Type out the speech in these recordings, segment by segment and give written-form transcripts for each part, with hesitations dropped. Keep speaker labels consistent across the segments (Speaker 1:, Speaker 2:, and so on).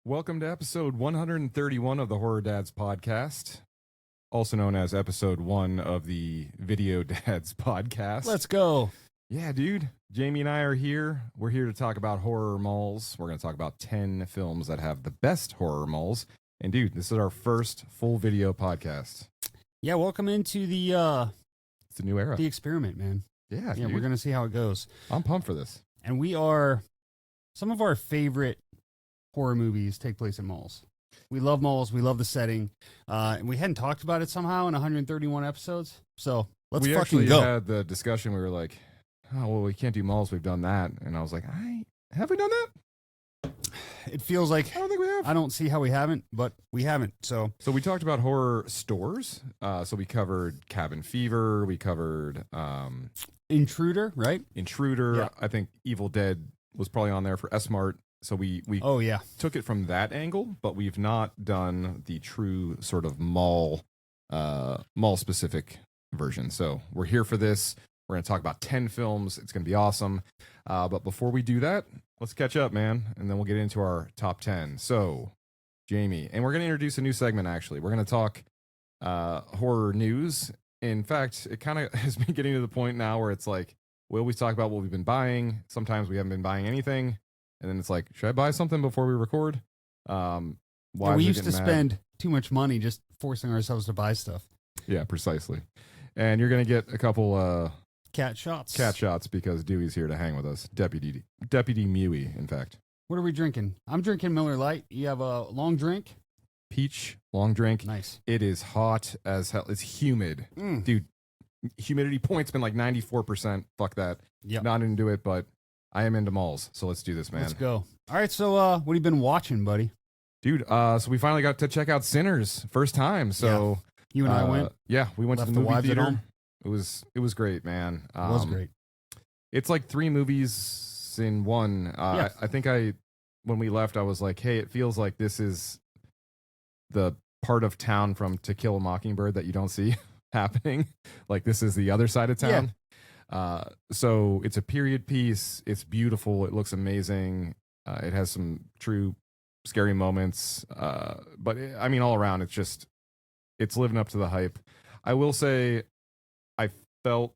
Speaker 1: Welcome to episode 131 of the Horror Dads podcast, also known as episode 1 of the Video Dads podcast.
Speaker 2: Let's go.
Speaker 1: Yeah, dude. Jamie and I are here. We're here to talk about horror malls. We're going to talk about 10 films that have the best horror malls. And dude, this is our first full video podcast.
Speaker 2: Yeah, welcome into the
Speaker 1: It's a new era.
Speaker 2: the experiment, man.
Speaker 1: Yeah,
Speaker 2: Yeah,
Speaker 1: dude.
Speaker 2: we're gonna see how it goes.
Speaker 1: I'm pumped for this.
Speaker 2: And we are some of our favorite horror movies take place in malls. We love malls. We love the setting. And we hadn't talked about it somehow in 131 episodes. So let's
Speaker 1: we
Speaker 2: fucking
Speaker 1: actually
Speaker 2: go.
Speaker 1: had the discussion. We were like, oh, well, we can't do malls. We've done that. And I was like, have we done that?
Speaker 2: It feels like
Speaker 1: I don't think we have.
Speaker 2: I don't see how we haven't, but we haven't. So
Speaker 1: we talked about horror stores. So we covered Cabin Fever. We covered
Speaker 2: Intruder, right?
Speaker 1: Intruder.
Speaker 2: Yeah.
Speaker 1: I think Evil Dead was probably on there for S-Mart. So we
Speaker 2: Oh yeah.
Speaker 1: took it from that angle, but we've not done the true sort of mall specific version. So we're here for this. We're going to talk about 10 films. It's going to be awesome. But before we do that, let's catch up, man. And then we'll get into our top 10. So, Jamie, and we're going to introduce a new segment, actually. We're going to talk horror news. In fact, it kind of has been getting to the point now where it's like, we always talk about what we've been buying. Sometimes we haven't been buying anything. And then it's like, should I buy something before we record?
Speaker 2: Yeah, we used to spend too much money just forcing ourselves to buy stuff.
Speaker 1: Yeah, precisely. And you're going to get a couple
Speaker 2: Cat shots.
Speaker 1: cat shots because Dewey's here to hang with us. Deputy Mewey, in fact.
Speaker 2: What are we drinking? I'm drinking Miller Lite. You have a long drink?
Speaker 1: Peach, long drink.
Speaker 2: Nice.
Speaker 1: It is hot as hell. It's humid. Dude, humidity point's been like 94%. Fuck that.
Speaker 2: Yep.
Speaker 1: Not into it, but I am into malls. So let's do this, man.
Speaker 2: Let's go. All right, so what have you been watching, buddy?
Speaker 1: Dude, so we finally got to check out Sinners. First time. So
Speaker 2: You and I went.
Speaker 1: Yeah, we went to
Speaker 2: Left
Speaker 1: the
Speaker 2: the
Speaker 1: movie
Speaker 2: wives at
Speaker 1: theater.
Speaker 2: home.
Speaker 1: It was great, man.
Speaker 2: It was great.
Speaker 1: It's like 3 movies in one.
Speaker 2: Yeah.
Speaker 1: I think when we left, I was like, hey, it feels like this is the part of town from To Kill a Mockingbird that you don't see happening. Like, this is the other side of town. So it's a period piece. It's beautiful. It looks amazing. It has some true scary moments. But all around, it's living up to the hype. I will say I felt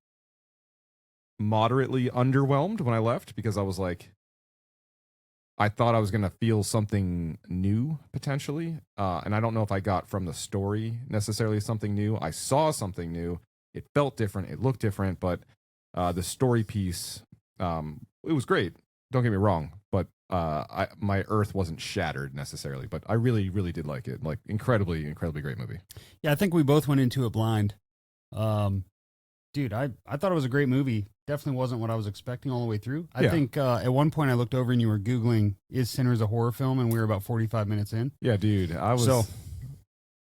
Speaker 1: moderately underwhelmed when I left because I was like, I thought I was going to feel something new potentially. And I don't know if I got from the story necessarily something new. I saw something new. It felt different. It looked different, but the story piece, it was great. Don't get me wrong, but my earth wasn't shattered necessarily, but I really, really did like it. Like, incredibly, incredibly great movie.
Speaker 2: Yeah, I think we both went into it blind. Dude, I thought it was a great movie. Definitely wasn't what I was expecting all the way through. I think at one point I looked over and you were Googling, is Sinners a horror film? And we were about 45 minutes in.
Speaker 1: Yeah, dude, I was.
Speaker 2: So,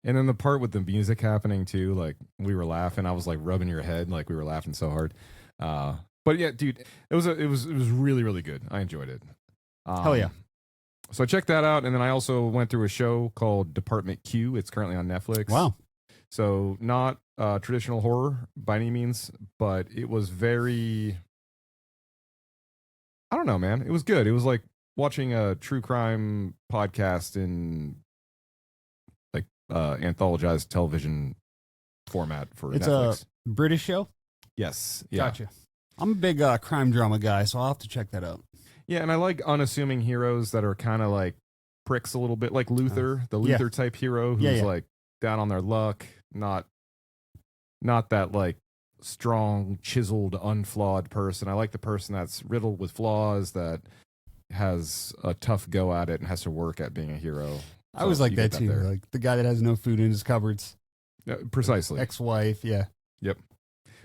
Speaker 1: and then the part with the music happening too, like we were laughing. I was like rubbing your head, like we were laughing so hard. But yeah, dude, it was really, really good. I enjoyed it.
Speaker 2: Hell yeah.
Speaker 1: So I checked that out, and then I also went through a show called Department Q. It's currently on Netflix.
Speaker 2: Wow.
Speaker 1: So not traditional horror by any means, but it was very, I don't know, man. It was good. It was like watching a true crime podcast in like anthologized television format for
Speaker 2: It's
Speaker 1: Netflix.
Speaker 2: a British show?
Speaker 1: Yes. Yeah.
Speaker 2: Gotcha. I'm a big crime drama guy, so I'll have to check that out.
Speaker 1: Yeah, and I like unassuming heroes that are kind of like pricks a little bit, like Luther, the Luther type hero who's like down on their luck, not that like strong, chiseled, unflawed person. I like the person that's riddled with flaws, that has a tough go at it and has to work at being a hero.
Speaker 2: I was like that too, like the guy that has no food in his cupboards.
Speaker 1: Precisely.
Speaker 2: Ex-wife, yeah.
Speaker 1: Yep.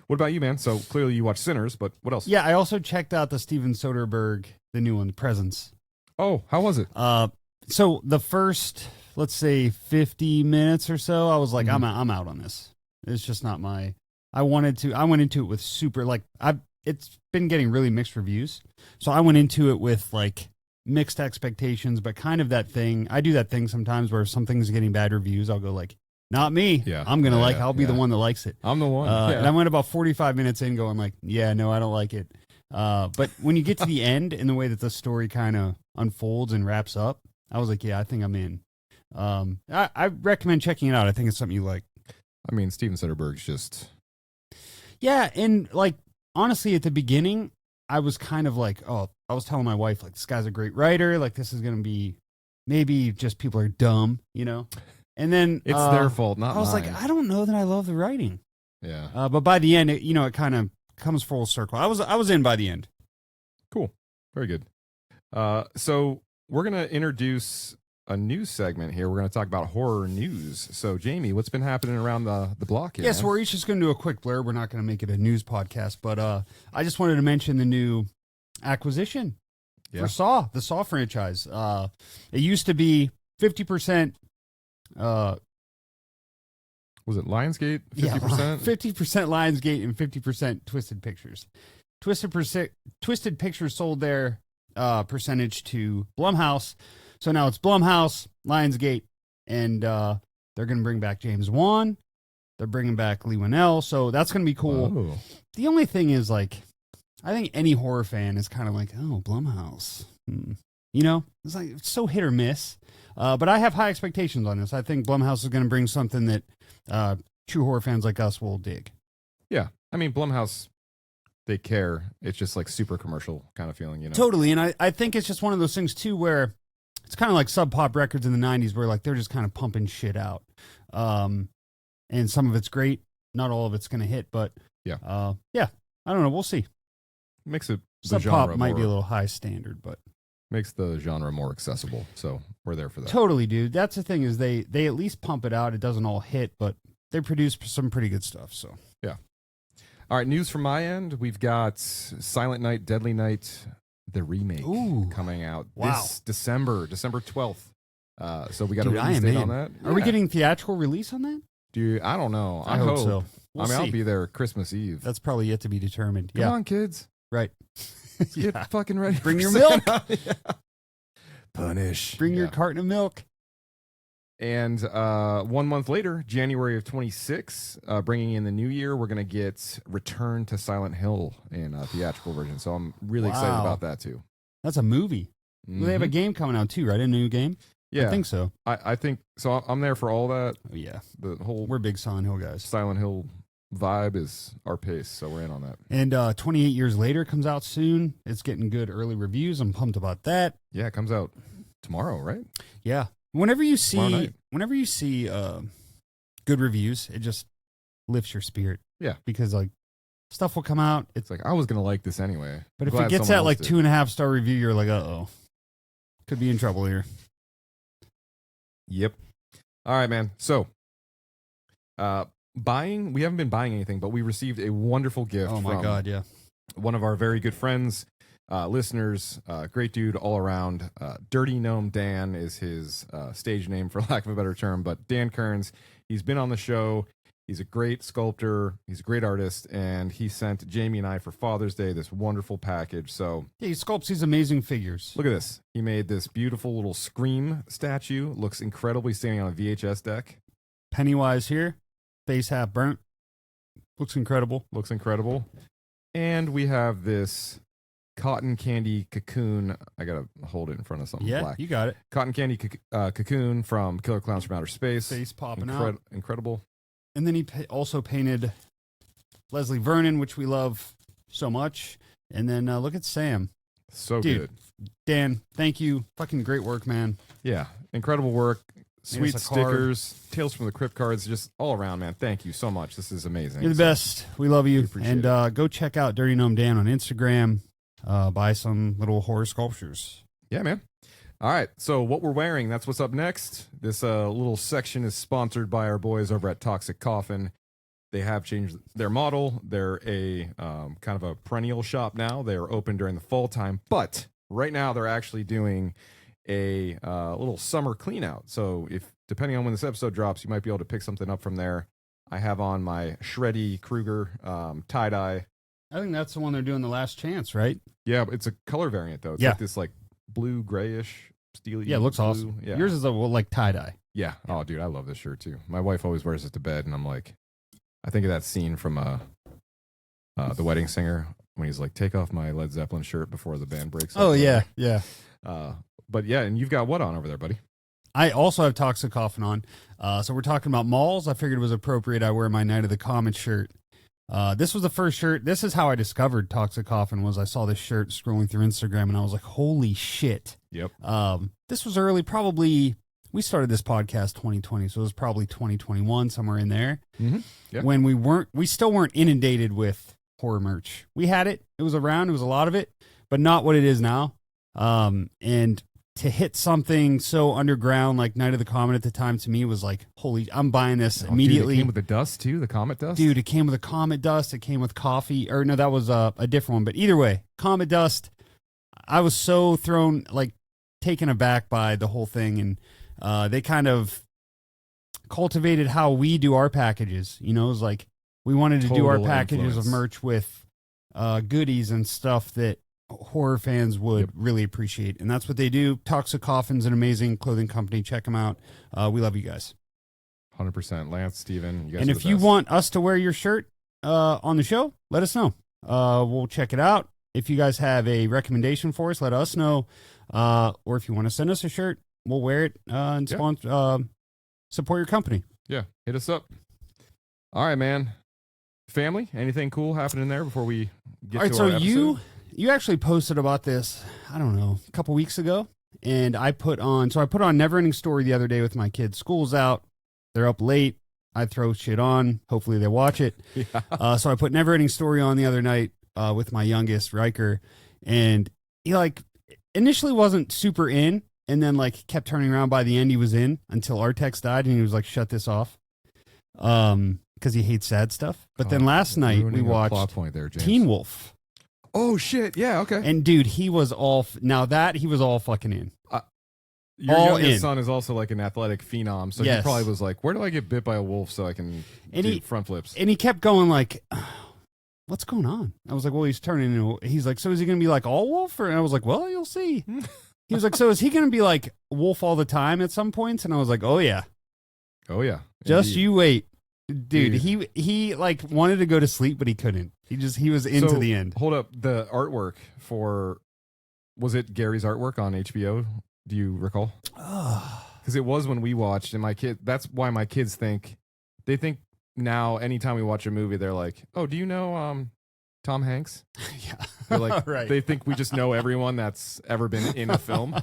Speaker 1: What about you, man? So clearly you watch Sinners, but what else?
Speaker 2: Yeah, I also checked out the Steven Soderbergh, the new one, Presence.
Speaker 1: Oh, how was it?
Speaker 2: So the first, let's say 50 minutes or so, I was like, I'm out on this. It's just not my, I went into it with super, like, it's been getting really mixed reviews. So I went into it with like mixed expectations, but kind of that thing. I do that thing sometimes where if something's getting bad reviews, I'll go like, not me.
Speaker 1: Yeah.
Speaker 2: I'm going to I'll be the one that likes it.
Speaker 1: I'm the one.
Speaker 2: And I went about 45 minutes in going like, yeah, no, I don't like it. But when you get to the end and the way that the story kind of unfolds and wraps up, I was like, yeah, I think I'm in. I recommend checking it out. I think it's something you like.
Speaker 1: I mean, Steven Soderbergh's just...
Speaker 2: Yeah, and like honestly, at the beginning, I was kind of like, oh, I was telling my wife like, this guy's a great writer. Like, this is gonna be maybe just people are dumb, you know. And then
Speaker 1: It's their fault, not mine.
Speaker 2: I was like, I don't know that I love the writing.
Speaker 1: Yeah.
Speaker 2: But by the end, it kind of comes full circle. I was in by the end.
Speaker 1: Cool. Very good. So we're going to introduce a news segment here. We're going to talk about horror news. So, Jamie, what's been happening around the block here?
Speaker 2: Yes, we're each just going to do a quick blurb. We're not going to make it a news podcast, but I just wanted to mention the new acquisition for Saw, the Saw franchise. It used to be 50%.
Speaker 1: Was it Lionsgate? 50%?
Speaker 2: Yeah, 50% Lionsgate and 50% Twisted Pictures. Twisted Pictures sold their percentage to Blumhouse. So now it's Blumhouse, Lionsgate, and they're going to bring back James Wan. They're bringing back Lee Winnell. So that's going to be cool.
Speaker 1: Oh.
Speaker 2: The only thing is, like, I think any horror fan is kind of like, oh, Blumhouse. You know, it's like it's so hit or miss. But I have high expectations on this. I think Blumhouse is going to bring something that true horror fans like us will dig.
Speaker 1: Yeah. I mean, Blumhouse, they care. It's just like super commercial kind of feeling, you know?
Speaker 2: Totally. And I think it's just one of those things, too, where it's kind of like Sub Pop Records in the 90s where, like, they're just kind of pumping shit out. And some of it's great. Not all of it's going to hit, but yeah. I don't know. We'll see.
Speaker 1: Makes it
Speaker 2: Sub Pop might be a little high standard, but
Speaker 1: makes the genre more accessible. So we're there for that.
Speaker 2: Totally, dude. That's the thing is they at least pump it out. It doesn't all hit, but they produce some pretty good stuff. So
Speaker 1: yeah. All right, news from my end. We've got Silent Night, Deadly Night, the remake coming out this December 12th. So we got a release date on that.
Speaker 2: Are we getting theatrical release on that?
Speaker 1: Dude, I don't know.
Speaker 2: I hope so.
Speaker 1: We'll see. I'll be there Christmas Eve.
Speaker 2: That's probably yet to be determined.
Speaker 1: Come on, kids.
Speaker 2: Right.
Speaker 1: Get fucking ready.
Speaker 2: Bring your milk.
Speaker 1: Punish.
Speaker 2: Bring your carton of milk.
Speaker 1: And 1 month later, January of 26, bringing in the new year, we're going to get Return to Silent Hill in a theatrical version. So I'm really excited about that, too.
Speaker 2: That's a movie. Mm-hmm. Well, they have a game coming out, too, right? A new game?
Speaker 1: Yeah.
Speaker 2: I think so.
Speaker 1: I think so. I'm there for all that.
Speaker 2: Oh, yeah.
Speaker 1: We're
Speaker 2: big Silent Hill guys.
Speaker 1: Silent Hill vibe is our pace, so we're in on that.
Speaker 2: And 28 Years Later comes out soon. It's getting good early reviews. I'm pumped about that.
Speaker 1: Yeah, it comes out tomorrow, right?
Speaker 2: Yeah. Whenever you see good reviews, it just lifts your spirit.
Speaker 1: Yeah.
Speaker 2: Because like stuff will come out.
Speaker 1: It's like I was gonna like this anyway.
Speaker 2: But if it gets that like 2.5-star review, you're like, could be in trouble here.
Speaker 1: Yep. All right, man. So we haven't been buying anything, but we received a wonderful gift.
Speaker 2: Oh my God, yeah.
Speaker 1: One of our very good friends, listeners, great dude all around. Dirty Gnome Dan is his stage name, for lack of a better term. But Dan Kearns, he's been on the show. He's a great sculptor. He's a great artist. And he sent Jamie and I for Father's Day this wonderful package. So
Speaker 2: yeah, he sculpts these amazing figures.
Speaker 1: Look at this. He made this beautiful little Scream statue. Looks incredibly standing on a VHS deck.
Speaker 2: Pennywise here. Face half burnt. Looks incredible.
Speaker 1: And we have this cotton candy cocoon. I gotta hold it in front of something black.
Speaker 2: You got it.
Speaker 1: Cotton candy cocoon from Killer Clowns from Outer Space.
Speaker 2: Face popping out.
Speaker 1: Incredible.
Speaker 2: And then he also painted Leslie Vernon, which we love so much. And then look at Sam.
Speaker 1: So good.
Speaker 2: Dan, thank you. Fucking great work, man.
Speaker 1: Yeah, incredible work. Sweet stickers, Tales from the Crypt cards, just all around, man. Thank you so much. This is amazing.
Speaker 2: You're the best. We love you. And go check out Dirty Gnome Dan on Instagram. Buy some little horror sculptures.
Speaker 1: Yeah, man. All right. So what we're wearing, that's what's up next. This little section is sponsored by our boys over at Toxic Coffin. They have changed their model. They're a kind of a perennial shop now. They're open during the fall time. But right now they're actually doing a little summer clean out. So if depending on when this episode drops, you might be able to pick something up from there. I have on my Shreddy Krueger tie-dye.
Speaker 2: I think that's the one they're doing the last chance, right?
Speaker 1: Yeah, it's a color variant though. It's like this like blue grayish steely.
Speaker 2: Yeah, it looks
Speaker 1: blue.
Speaker 2: awesome.
Speaker 1: Yeah.
Speaker 2: Yours is like tie-dye.
Speaker 1: Yeah. Oh dude, I love this shirt too. My wife always wears it to bed and I'm like, I think of that scene from The Wedding Singer when he's like, take off my Led Zeppelin shirt before the band breaks up.
Speaker 2: Oh yeah.
Speaker 1: But yeah, and you've got what on over there, buddy?
Speaker 2: I also have Toxicoffin on. So we're talking about malls. I figured it was appropriate I wear my Night of the Comet shirt. This was the first shirt. This is how I discovered Toxicoffin. Was I saw this shirt scrolling through Instagram, and I was like, holy shit.
Speaker 1: Yep.
Speaker 2: This was early, probably. We started this podcast 2020, so it was probably 2021, somewhere in there.
Speaker 1: Mm-hmm. Yeah.
Speaker 2: When we still weren't inundated with horror merch. We had it. It was around. It was a lot of it, but not what it is now. And to hit something so underground like Night of the Comet at the time, to me was like, holy, I'm buying this immediately.
Speaker 1: Dude, it came with the dust too, the comet dust?
Speaker 2: Dude, it came with a comet dust. It came with coffee. Or no, that was a different one. But either way, comet dust. I was so thrown, like, taken aback by the whole thing. And they kind of cultivated how we do our packages. You know, it was like we wanted to do our packages of merch with goodies and stuff that horror fans would really appreciate, and that's what they do. Toxicoffin's an amazing clothing company. Check them out. We love you guys.
Speaker 1: 100%. Lance, Steven, you guys
Speaker 2: and
Speaker 1: are
Speaker 2: if
Speaker 1: the
Speaker 2: you
Speaker 1: best.
Speaker 2: want us to wear your shirt on the show, let us know. We'll check it out. If you guys have a recommendation for us, let us know. Or if you want to send us a shirt, we'll wear it and support your company.
Speaker 1: Yeah, hit us up. All right, man. Family, anything cool happening there before we get to our episode?
Speaker 2: You actually posted about this, I don't know, a couple weeks ago, and I put on Neverending Story the other day with my kids. School's out, they're up late, I throw shit on, hopefully they watch it. Yeah. So I put Neverending Story on the other night with my youngest, Riker, and he like initially wasn't super in, and then like kept turning around. By the end he was in until Artex died, and he was like, shut this off. Because he hates sad stuff. But then last night we watched
Speaker 1: plot point there, James.
Speaker 2: Teen Wolf.
Speaker 1: Oh shit! Yeah, okay.
Speaker 2: And dude, he was all fucking in.
Speaker 1: Your
Speaker 2: all
Speaker 1: youngest
Speaker 2: in.
Speaker 1: son is also like an athletic phenom, so
Speaker 2: Yes.
Speaker 1: he probably was like, "Where do I get bit by a wolf so I can do front flips?"
Speaker 2: And he kept going like, "What's going on?" I was like, "Well, he's turning into." He's like, "So is he going to be like all wolf?" And I was like, "Well, you'll see." He was like, "So is he going to be like wolf all the time at some points?" And I was like, "Oh yeah,
Speaker 1: oh yeah."
Speaker 2: Just
Speaker 1: Indeed.
Speaker 2: you wait." Dude, he like wanted to go to sleep, but he couldn't. He was into the end.
Speaker 1: Hold up, the artwork was it Gary's artwork on HBO? Do you recall? Because it was when we watched, and my kid. That's why my kids think now anytime we watch a movie, they're like, "Oh, do you know Tom Hanks?"
Speaker 2: Yeah,
Speaker 1: they're like,
Speaker 2: right.
Speaker 1: They think we just know everyone that's ever been in a film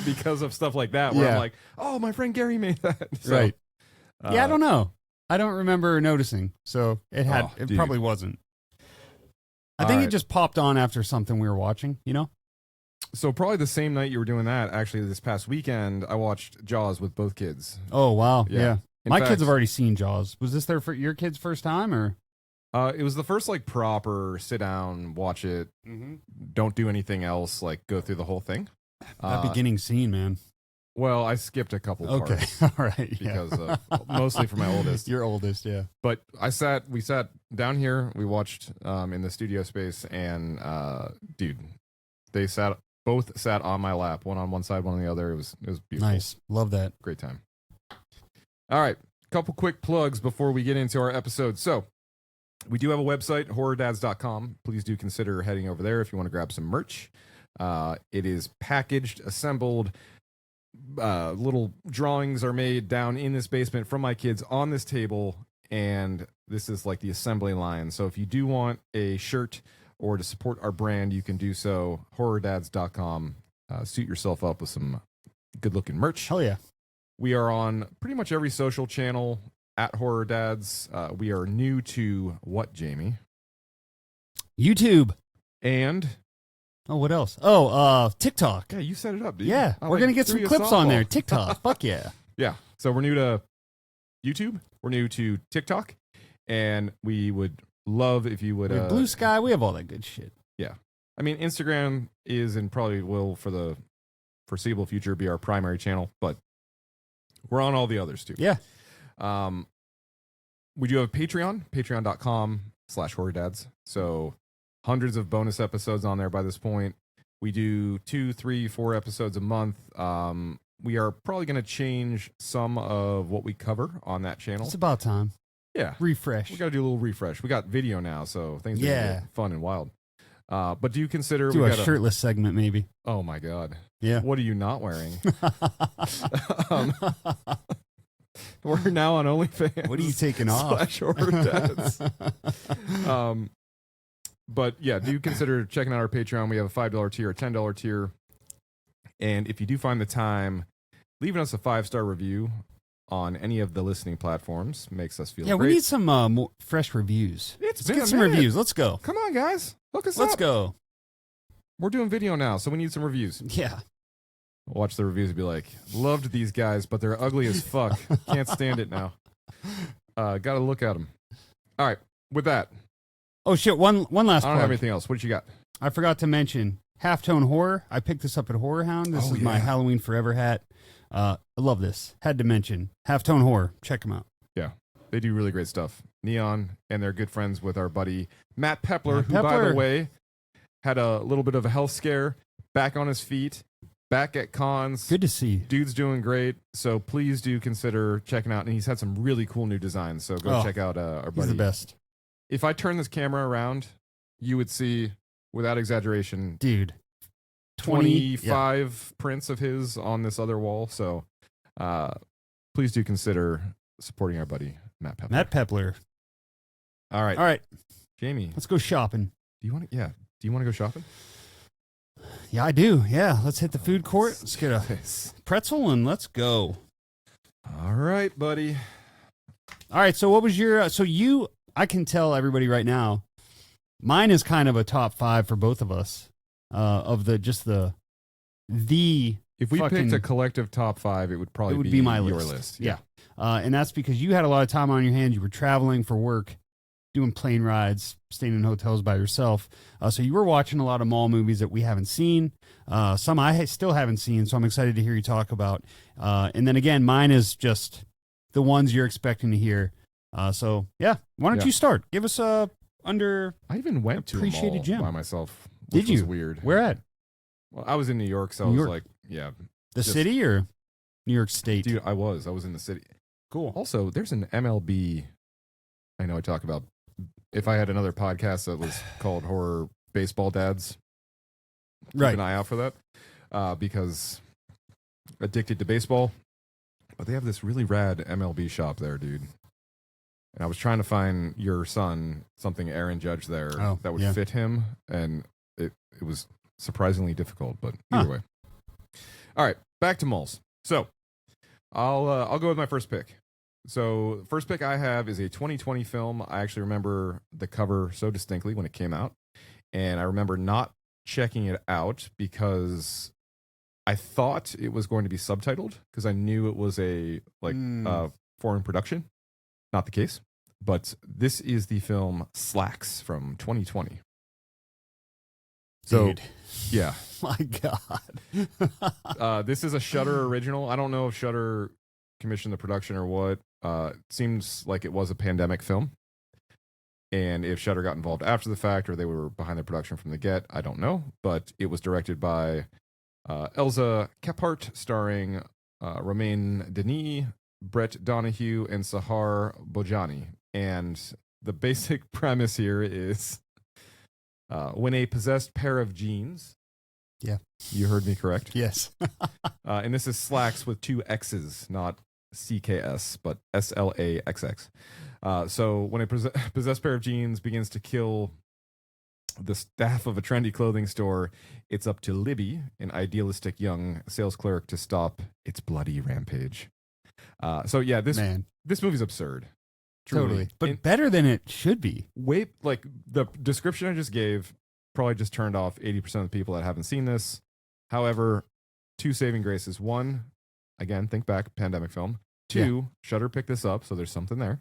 Speaker 1: because of stuff like that. Where
Speaker 2: Yeah.
Speaker 1: I'm like, "Oh, my friend Gary made that." So,
Speaker 2: Right. Yeah, I don't know. I don't remember noticing, so it
Speaker 1: dude.
Speaker 2: probably wasn't. I think it just popped on after something we were watching, you know?
Speaker 1: So probably the same night you were doing that, actually, this past weekend, I watched Jaws with both kids.
Speaker 2: Oh, wow. Yeah.
Speaker 1: In
Speaker 2: My
Speaker 1: fact,
Speaker 2: kids have already seen Jaws. Was this your kids' first time, or?
Speaker 1: It was the first like proper sit down, watch it, don't do anything else, like go through the whole thing.
Speaker 2: That beginning scene, man.
Speaker 1: Well, I skipped a couple
Speaker 2: Okay.
Speaker 1: parts
Speaker 2: All right.
Speaker 1: because of, mostly for my oldest.
Speaker 2: Your oldest, yeah.
Speaker 1: But we sat down here, we watched in the studio space, and dude, they both sat on my lap, one on one side, one on the other. It was beautiful.
Speaker 2: Nice. Love that.
Speaker 1: Great time. All right, couple quick plugs before we get into our episode. So we do have a website, horrordads.com. Please do consider heading over there if you want to grab some merch. It is packaged, assembled. Little drawings are made down in this basement from my kids on this table, and this is like the assembly line. So if you do want a shirt or to support our brand, you can do so. Horrordads.com. Suit yourself up with some good looking merch.
Speaker 2: Hell yeah.
Speaker 1: We are on pretty much every social channel at Horror Dads. We are new to what, Jamie?
Speaker 2: YouTube.
Speaker 1: And
Speaker 2: Oh, what else? Oh, TikTok.
Speaker 1: yeah, you set it up, dude.
Speaker 2: Yeah,
Speaker 1: I,
Speaker 2: we're
Speaker 1: like,
Speaker 2: going to get
Speaker 1: threw
Speaker 2: some
Speaker 1: you a
Speaker 2: clips on
Speaker 1: softball.
Speaker 2: there. TikTok. Fuck yeah.
Speaker 1: Yeah. So we're new to YouTube. We're new to TikTok. And we would love if you would.
Speaker 2: We have Blue Sky. We have all that good shit.
Speaker 1: Yeah. I mean, Instagram is and probably will for the foreseeable future be our primary channel, but we're on all the others too.
Speaker 2: Yeah.
Speaker 1: We do have a Patreon, patreon.com/horrordads. So hundreds of bonus episodes on there by this point. We do 2, 3, 4 episodes a month. We are probably going to change some of what we cover on that channel.
Speaker 2: It's about time.
Speaker 1: Yeah.
Speaker 2: Refresh.
Speaker 1: We got to do a little refresh. We got video now, so things are gonna get fun and wild. But do you consider
Speaker 2: Do a shirtless segment, maybe.
Speaker 1: Oh my God.
Speaker 2: Yeah.
Speaker 1: What are you not wearing? We're now on OnlyFans.
Speaker 2: What are you taking off?
Speaker 1: /horror dads. But yeah, do consider checking out our Patreon. We have a $5 tier, a $10 tier. And if you do find the time, leaving us a 5-star review on any of the listening platforms makes us feel great.
Speaker 2: We need some more fresh reviews.
Speaker 1: Let's
Speaker 2: get some reviews. Let's go.
Speaker 1: Come on, guys. Hook us up.
Speaker 2: Let's go.
Speaker 1: We're doing video now, so we need some reviews.
Speaker 2: Yeah.
Speaker 1: Watch the reviews and be like, loved these guys, but they're ugly as fuck. Can't stand it now. Gotta look at them. All right, with that.
Speaker 2: Oh, shit, one last
Speaker 1: I don't have anything else. What you got?
Speaker 2: I forgot to mention Halftone Horror. I picked this up at Horror Hound. This is my Halloween Forever hat. I love this. Had to mention Halftone Horror. Check them out.
Speaker 1: Yeah, they do really great stuff. Neon, and they're good friends with our buddy Matt Pepler, who, by the way, had a little bit of a health scare, back on his feet, back at cons.
Speaker 2: Good to see.
Speaker 1: Dude's doing great. So please do consider checking out. And he's had some really cool new designs. So go check out our buddy.
Speaker 2: He's the best.
Speaker 1: If I turn this camera around, you would see, without exaggeration,
Speaker 2: dude,
Speaker 1: 25 prints of his on this other wall. So please do consider supporting our buddy Matt Pepler.
Speaker 2: Matt Pepler.
Speaker 1: All right.
Speaker 2: All right.
Speaker 1: Jamie.
Speaker 2: Let's go shopping.
Speaker 1: Do you want to go shopping?
Speaker 2: Yeah, I do. Yeah, let's hit the food court. Let's get a pretzel and let's go.
Speaker 1: All right, buddy.
Speaker 2: All right, so what was your I can tell everybody right now, mine is kind of a top 5 for both of us of the
Speaker 1: if we picked a collective top 5, it would probably
Speaker 2: be my
Speaker 1: your
Speaker 2: list. Yeah. And that's because you had a lot of time on your hands. You were traveling for work, doing plane rides, staying in hotels by yourself. So you were watching a lot of mall movies that we haven't seen. Some I still haven't seen, so I'm excited to hear you talk about. And then again, mine is just the ones you're expecting to hear. So yeah, why don't you start? Give us a I
Speaker 1: even went to a mall
Speaker 2: gem
Speaker 1: by myself.
Speaker 2: Did you?
Speaker 1: Was weird.
Speaker 2: Where at?
Speaker 1: Well, I was in New York, so I was like, yeah.
Speaker 2: The city or New York State?
Speaker 1: Dude, I was in the city.
Speaker 2: Cool.
Speaker 1: Also, there's an MLB. I know I talk about. If I had another podcast that was called Horror Baseball Dads, keep an eye out for that because addicted to baseball. But they have this really rad MLB shop there, dude. And I was trying to find your son something Aaron Judge there that would fit him, and it was surprisingly difficult. But either way, all right, back to malls. So I'll go with my first pick. So first pick I have is a 2020 film. I actually remember the cover so distinctly when it came out, and I remember not checking it out because I thought it was going to be subtitled because I knew it was a foreign production. Not the case, but this is the film Slacks from 2020. So,
Speaker 2: dude.
Speaker 1: Yeah.
Speaker 2: My God.
Speaker 1: This is a Shudder original. I don't know if Shudder commissioned the production or what. It seems like it was a pandemic film. And if Shudder got involved after the fact or they were behind the production from the get, I don't know. But it was directed by Elza Kephart, starring Romain Denis, Brett Donahue, and Sahar Bojani. And the basic premise here is when a possessed pair of jeans.
Speaker 2: Yeah.
Speaker 1: You heard me correct?
Speaker 2: Yes.
Speaker 1: And this is Slacks with 2 X's, not CKS, but SLAXX. So when a possessed pair of jeans begins to kill the staff of a trendy clothing store, it's up to Libby, an idealistic young sales clerk, to stop its bloody rampage. So yeah, this movie's absurd. Truly.
Speaker 2: Totally. But better than it should be.
Speaker 1: Like the description I just gave probably just turned off 80% of the people that haven't seen this. However, 2 saving graces. 1, again, think back, pandemic film. 2, Shudder picked this up, so there's something there.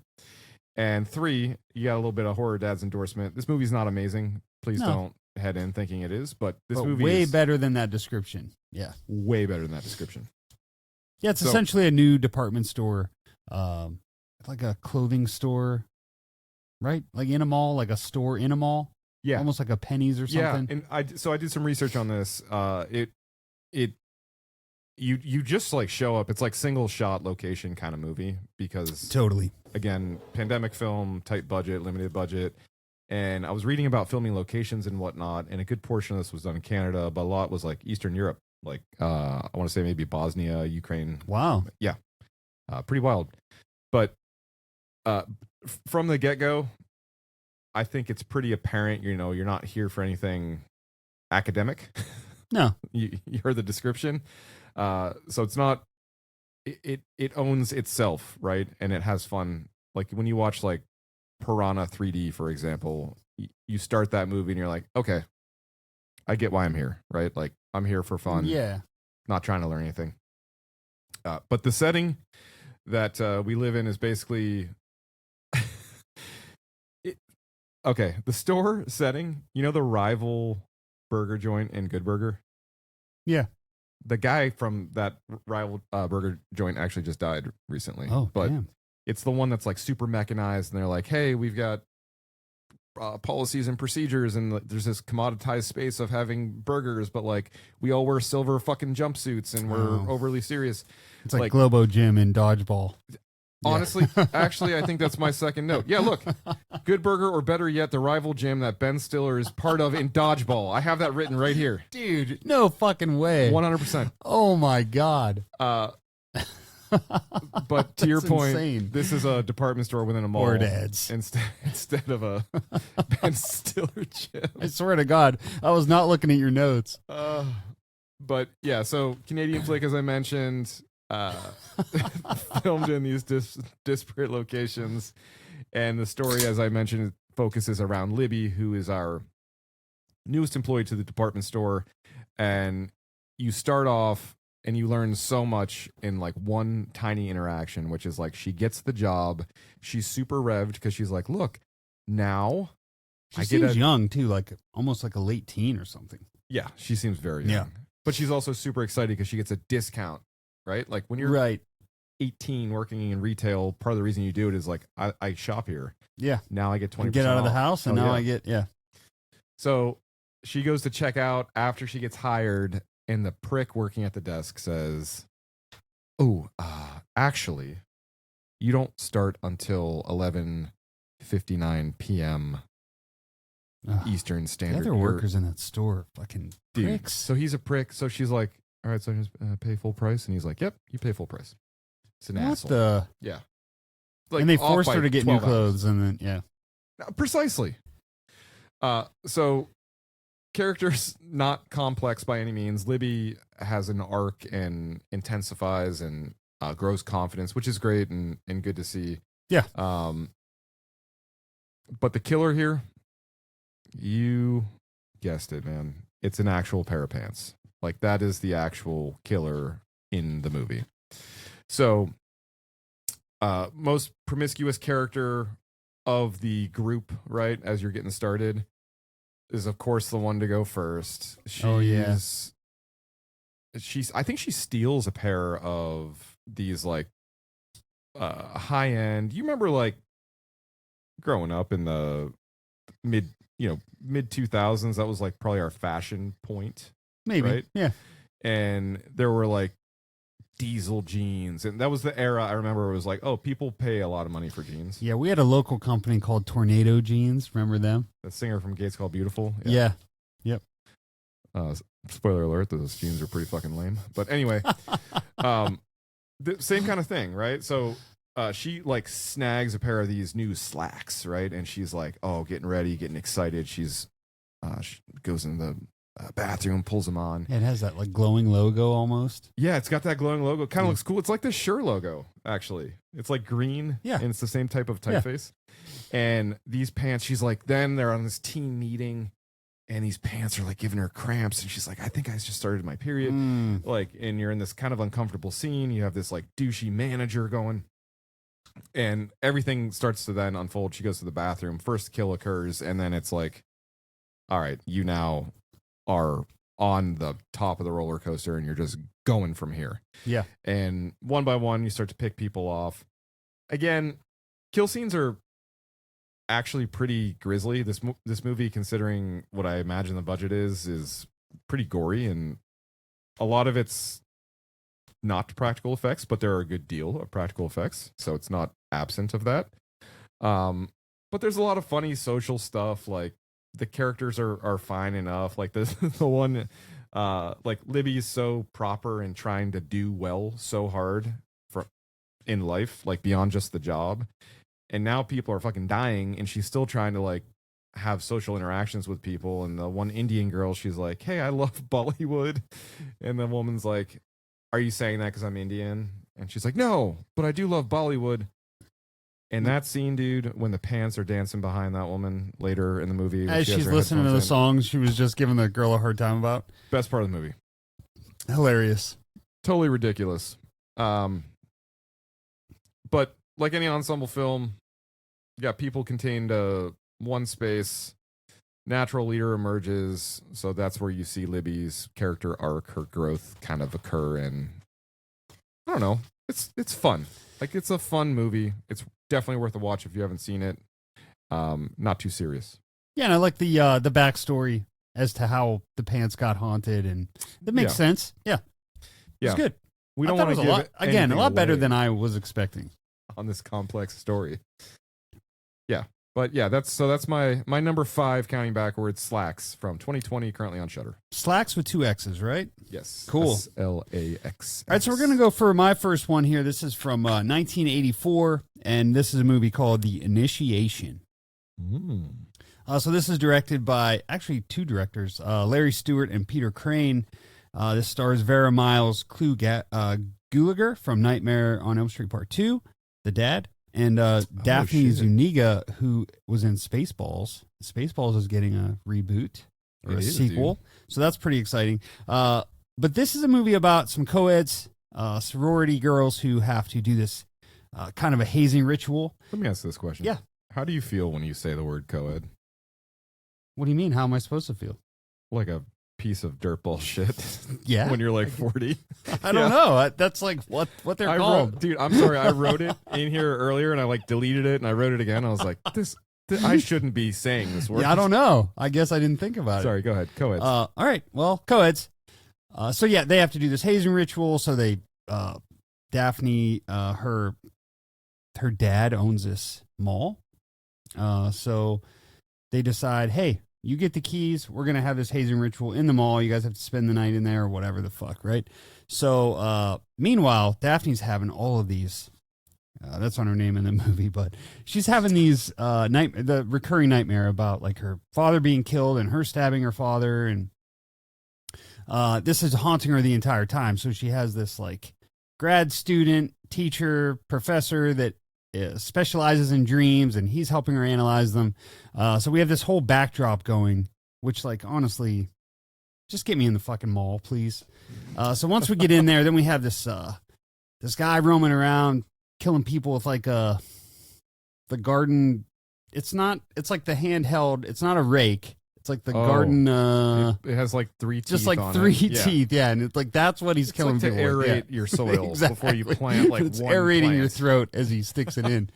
Speaker 1: And 3, you got a little bit of Horror Dad's endorsement. This movie's not amazing. Please don't head in thinking it is, but this movie
Speaker 2: way
Speaker 1: is
Speaker 2: better than that description. Yeah.
Speaker 1: Way better than that description.
Speaker 2: Yeah, it's essentially a new department store, like a clothing store, right? Like in a mall, like a store in a mall.
Speaker 1: Yeah,
Speaker 2: almost like a Penny's or something.
Speaker 1: Yeah, and I did some research on this. You just like show up. It's like single shot location kind of movie because
Speaker 2: totally.
Speaker 1: Again, pandemic film, tight budget, limited budget. And I was reading about filming locations and whatnot, and a good portion of this was done in Canada, but a lot was like Eastern Europe, like I want to say maybe Bosnia, Ukraine.
Speaker 2: Wow.
Speaker 1: Yeah, pretty wild. But from the get go, I think it's pretty apparent. You know, you're not here for anything academic.
Speaker 2: No.
Speaker 1: you heard the description, so it's not. It owns itself, right? And it has fun. Like when you watch like Piranha 3D, for example, you start that movie and you're like, okay, I get why I'm here, right? Like I'm here for fun.
Speaker 2: Yeah.
Speaker 1: Not trying to learn anything. But the setting that we live in is basically okay. The store setting, you know, the rival burger joint in Good Burger.
Speaker 2: Yeah.
Speaker 1: The guy from that rival burger joint actually just died recently.
Speaker 2: Oh,
Speaker 1: but
Speaker 2: damn.
Speaker 1: it's the one that's like super mechanized, and they're like, hey, we've got policies and procedures, and there's this commoditized space of having burgers, but like we all wear silver fucking jumpsuits and we're overly serious.
Speaker 2: It's like Globo Gym in Dodgeball.
Speaker 1: Honestly, actually, I think that's my second note. Yeah, look, Good Burger, or better yet, the rival gym that Ben Stiller is part of in Dodgeball. I have that written right here.
Speaker 2: Dude, no fucking way.
Speaker 1: 100%.
Speaker 2: Oh my God.
Speaker 1: But to your point,
Speaker 2: insane.
Speaker 1: this is a department store within a mall.
Speaker 2: Word ads.
Speaker 1: Instead of a Ben Stiller gym.
Speaker 2: I swear to God, I was not looking at your notes.
Speaker 1: But yeah, so Canadian flick, as I mentioned, filmed in these disparate locations, and the story, as I mentioned, focuses around Libby, who is our newest employee to the department store. And you start off and you learn so much in like one tiny interaction, which is like she gets the job, she's super revved because she's like, look, now
Speaker 2: she seems young too, like almost like a late teen or something.
Speaker 1: Yeah, she seems very young.
Speaker 2: Yeah.
Speaker 1: But she's also super excited because she gets a discount, right? Like when you're
Speaker 2: right
Speaker 1: 18 working in retail, part of the reason you do it is like, I shop here.
Speaker 2: Yeah.
Speaker 1: Now I get 20%
Speaker 2: get out of the
Speaker 1: off.
Speaker 2: house, and now I get, yeah.
Speaker 1: So she goes to check out after she gets hired, and the prick working at the desk says, oh, actually, you don't start until 11:59 p.m. Eastern Standard.
Speaker 2: The other workers in that store fucking pricks.
Speaker 1: So he's a prick. So she's like, all right, so I just pay full price. And he's like, yep, you pay full price. It's an asshole. Yeah. Like,
Speaker 2: and they forced her to get new clothes,
Speaker 1: hours.
Speaker 2: And then, yeah.
Speaker 1: Precisely. So characters not complex by any means. Libby has an arc and intensifies and grows confidence, which is great and good to see.
Speaker 2: Yeah.
Speaker 1: But the killer here, you guessed it, man. It's an actual pair of pants. Like that is the actual killer in the movie. So, most promiscuous character of the group, right? As you're getting started, is of course the one to go first. I think she steals a pair of these like high end. You remember like growing up in the mid 2000s, that was like probably our fashion point.
Speaker 2: Maybe.
Speaker 1: Right?
Speaker 2: Yeah.
Speaker 1: And there were like diesel jeans, and that was the era I remember. It was like, oh, people pay a lot of money for jeans.
Speaker 2: Yeah, we had a local company called Tornado Jeans. Remember them?
Speaker 1: The singer from Gates Called Beautiful.
Speaker 2: Yeah. Yep.
Speaker 1: Spoiler alert, those jeans are pretty fucking lame. But anyway, the same kind of thing, right? So she like snags a pair of these new slacks, right? And she's like, oh, getting ready, getting excited. She goes in the bathroom, pulls them on.
Speaker 2: It has that like glowing logo almost.
Speaker 1: Yeah, it's got that glowing logo. Kind of looks cool. It's like the Shure logo, actually. It's like green.
Speaker 2: Yeah.
Speaker 1: And it's the same type of typeface. Yeah. And these pants, she's like, then they're on this team meeting, and these pants are like giving her cramps. And she's like, I think I just started my period. Like, and you're in this kind of uncomfortable scene. You have this like douchey manager going. And everything starts to then unfold. She goes to the bathroom. First kill occurs. And then it's like, all right, you now are on the top of the roller coaster and you're just going from here.
Speaker 2: Yeah.
Speaker 1: And one by one, you start to pick people off. Again, kill scenes are actually pretty grisly. This movie, considering what I imagine the budget is pretty gory, and a lot of it's not practical effects, but there are a good deal of practical effects, so it's not absent of that. but there's a lot of funny social stuff. Like the characters are fine enough. Like the the one, like Libby's so proper and trying to do well so hard for in life, like beyond just the job. And now people are fucking dying, and she's still trying to like have social interactions with people. And the one Indian girl, she's like, "Hey, I love Bollywood," and the woman's like, "Are you saying that because I'm Indian?" And she's like, "No, but I do love Bollywood." And that scene, dude, when the pants are dancing behind that woman later in the movie, when
Speaker 2: As
Speaker 1: she has
Speaker 2: she's
Speaker 1: her
Speaker 2: listening to the
Speaker 1: headphones in,
Speaker 2: songs she was just giving the girl a hard time about.
Speaker 1: best part of the movie.
Speaker 2: Hilarious.
Speaker 1: Totally ridiculous. But like any ensemble film, you got people contained one space. Natural leader emerges, so that's where you see Libby's character arc, her growth kind of occur, and I don't know. It's fun. Like it's a fun movie. It's definitely worth a watch if you haven't seen it. Not too serious.
Speaker 2: Yeah, and I like the backstory as to how the pants got haunted, and that makes sense. Yeah,
Speaker 1: Yeah,
Speaker 2: it's good.
Speaker 1: We
Speaker 2: I
Speaker 1: don't
Speaker 2: thought
Speaker 1: want
Speaker 2: it
Speaker 1: to
Speaker 2: was
Speaker 1: give
Speaker 2: a lot, again, a lot better
Speaker 1: away
Speaker 2: than I was expecting
Speaker 1: on this complex story. Yeah, but yeah, that's my number 5, counting backwards. Slacks from 2020, currently on Shudder.
Speaker 2: Slacks with 2 X's, right?
Speaker 1: Yes,
Speaker 2: Cool.
Speaker 1: SLAX.
Speaker 2: All right, so we're going to go for my first one here. This is from 1984, and this is a movie called The Initiation. So this is directed by, actually, 2 directors, Larry Stewart and Peter Crane. This stars Vera Miles, Gulager from Nightmare on Elm Street Part 2, the dad, and Daphne
Speaker 1: shit.
Speaker 2: Zuniga, who was in Spaceballs. Spaceballs is getting a reboot or
Speaker 1: It
Speaker 2: a
Speaker 1: is,
Speaker 2: sequel, so that's pretty exciting. But this is a movie about some co-eds, sorority girls who have to do this kind of a hazing ritual.
Speaker 1: Let me ask this question.
Speaker 2: Yeah.
Speaker 1: How do you feel when you say the word co-ed?
Speaker 2: What do you mean? How am I supposed to feel?
Speaker 1: Like a piece of dirtball shit.
Speaker 2: Yeah.
Speaker 1: When you're like 40.
Speaker 2: I don't know. That's like what they're called.
Speaker 1: Dude, I'm sorry. I wrote it in here earlier and I like deleted it and I wrote it again. I was like, I shouldn't be saying this word.
Speaker 2: Yeah, I don't know. I guess I didn't think about it.
Speaker 1: Sorry, go ahead. Co-eds.
Speaker 2: All right. Well, co-eds. So yeah, they have to do this hazing ritual. So they, Daphne, her dad owns this mall. So they decide, hey, you get the keys. We're going to have this hazing ritual in the mall. You guys have to spend the night in there or whatever the fuck, right? So meanwhile, Daphne's having all of these. That's not her name in the movie, but she's having these the recurring nightmare about like her father being killed and her stabbing her father, and this is haunting her the entire time. So she has this like grad student, teacher, professor that specializes in dreams, and he's helping her analyze them. So we have this whole backdrop going, which like honestly, just get me in the fucking mall, please. So once we get in there, then we have this guy roaming around killing people with like the garden. It's like the handheld. It's not a rake. It's like the garden.
Speaker 1: It has like 3 teeth.
Speaker 2: Just like
Speaker 1: on
Speaker 2: 3
Speaker 1: it.
Speaker 2: teeth, yeah, and it's like that's what he's killing
Speaker 1: It's like
Speaker 2: people
Speaker 1: to
Speaker 2: with.
Speaker 1: aerate
Speaker 2: Yeah.
Speaker 1: your soil
Speaker 2: Exactly.
Speaker 1: before you plant like
Speaker 2: it's
Speaker 1: one
Speaker 2: aerating your
Speaker 1: plant.
Speaker 2: throat as he sticks it in.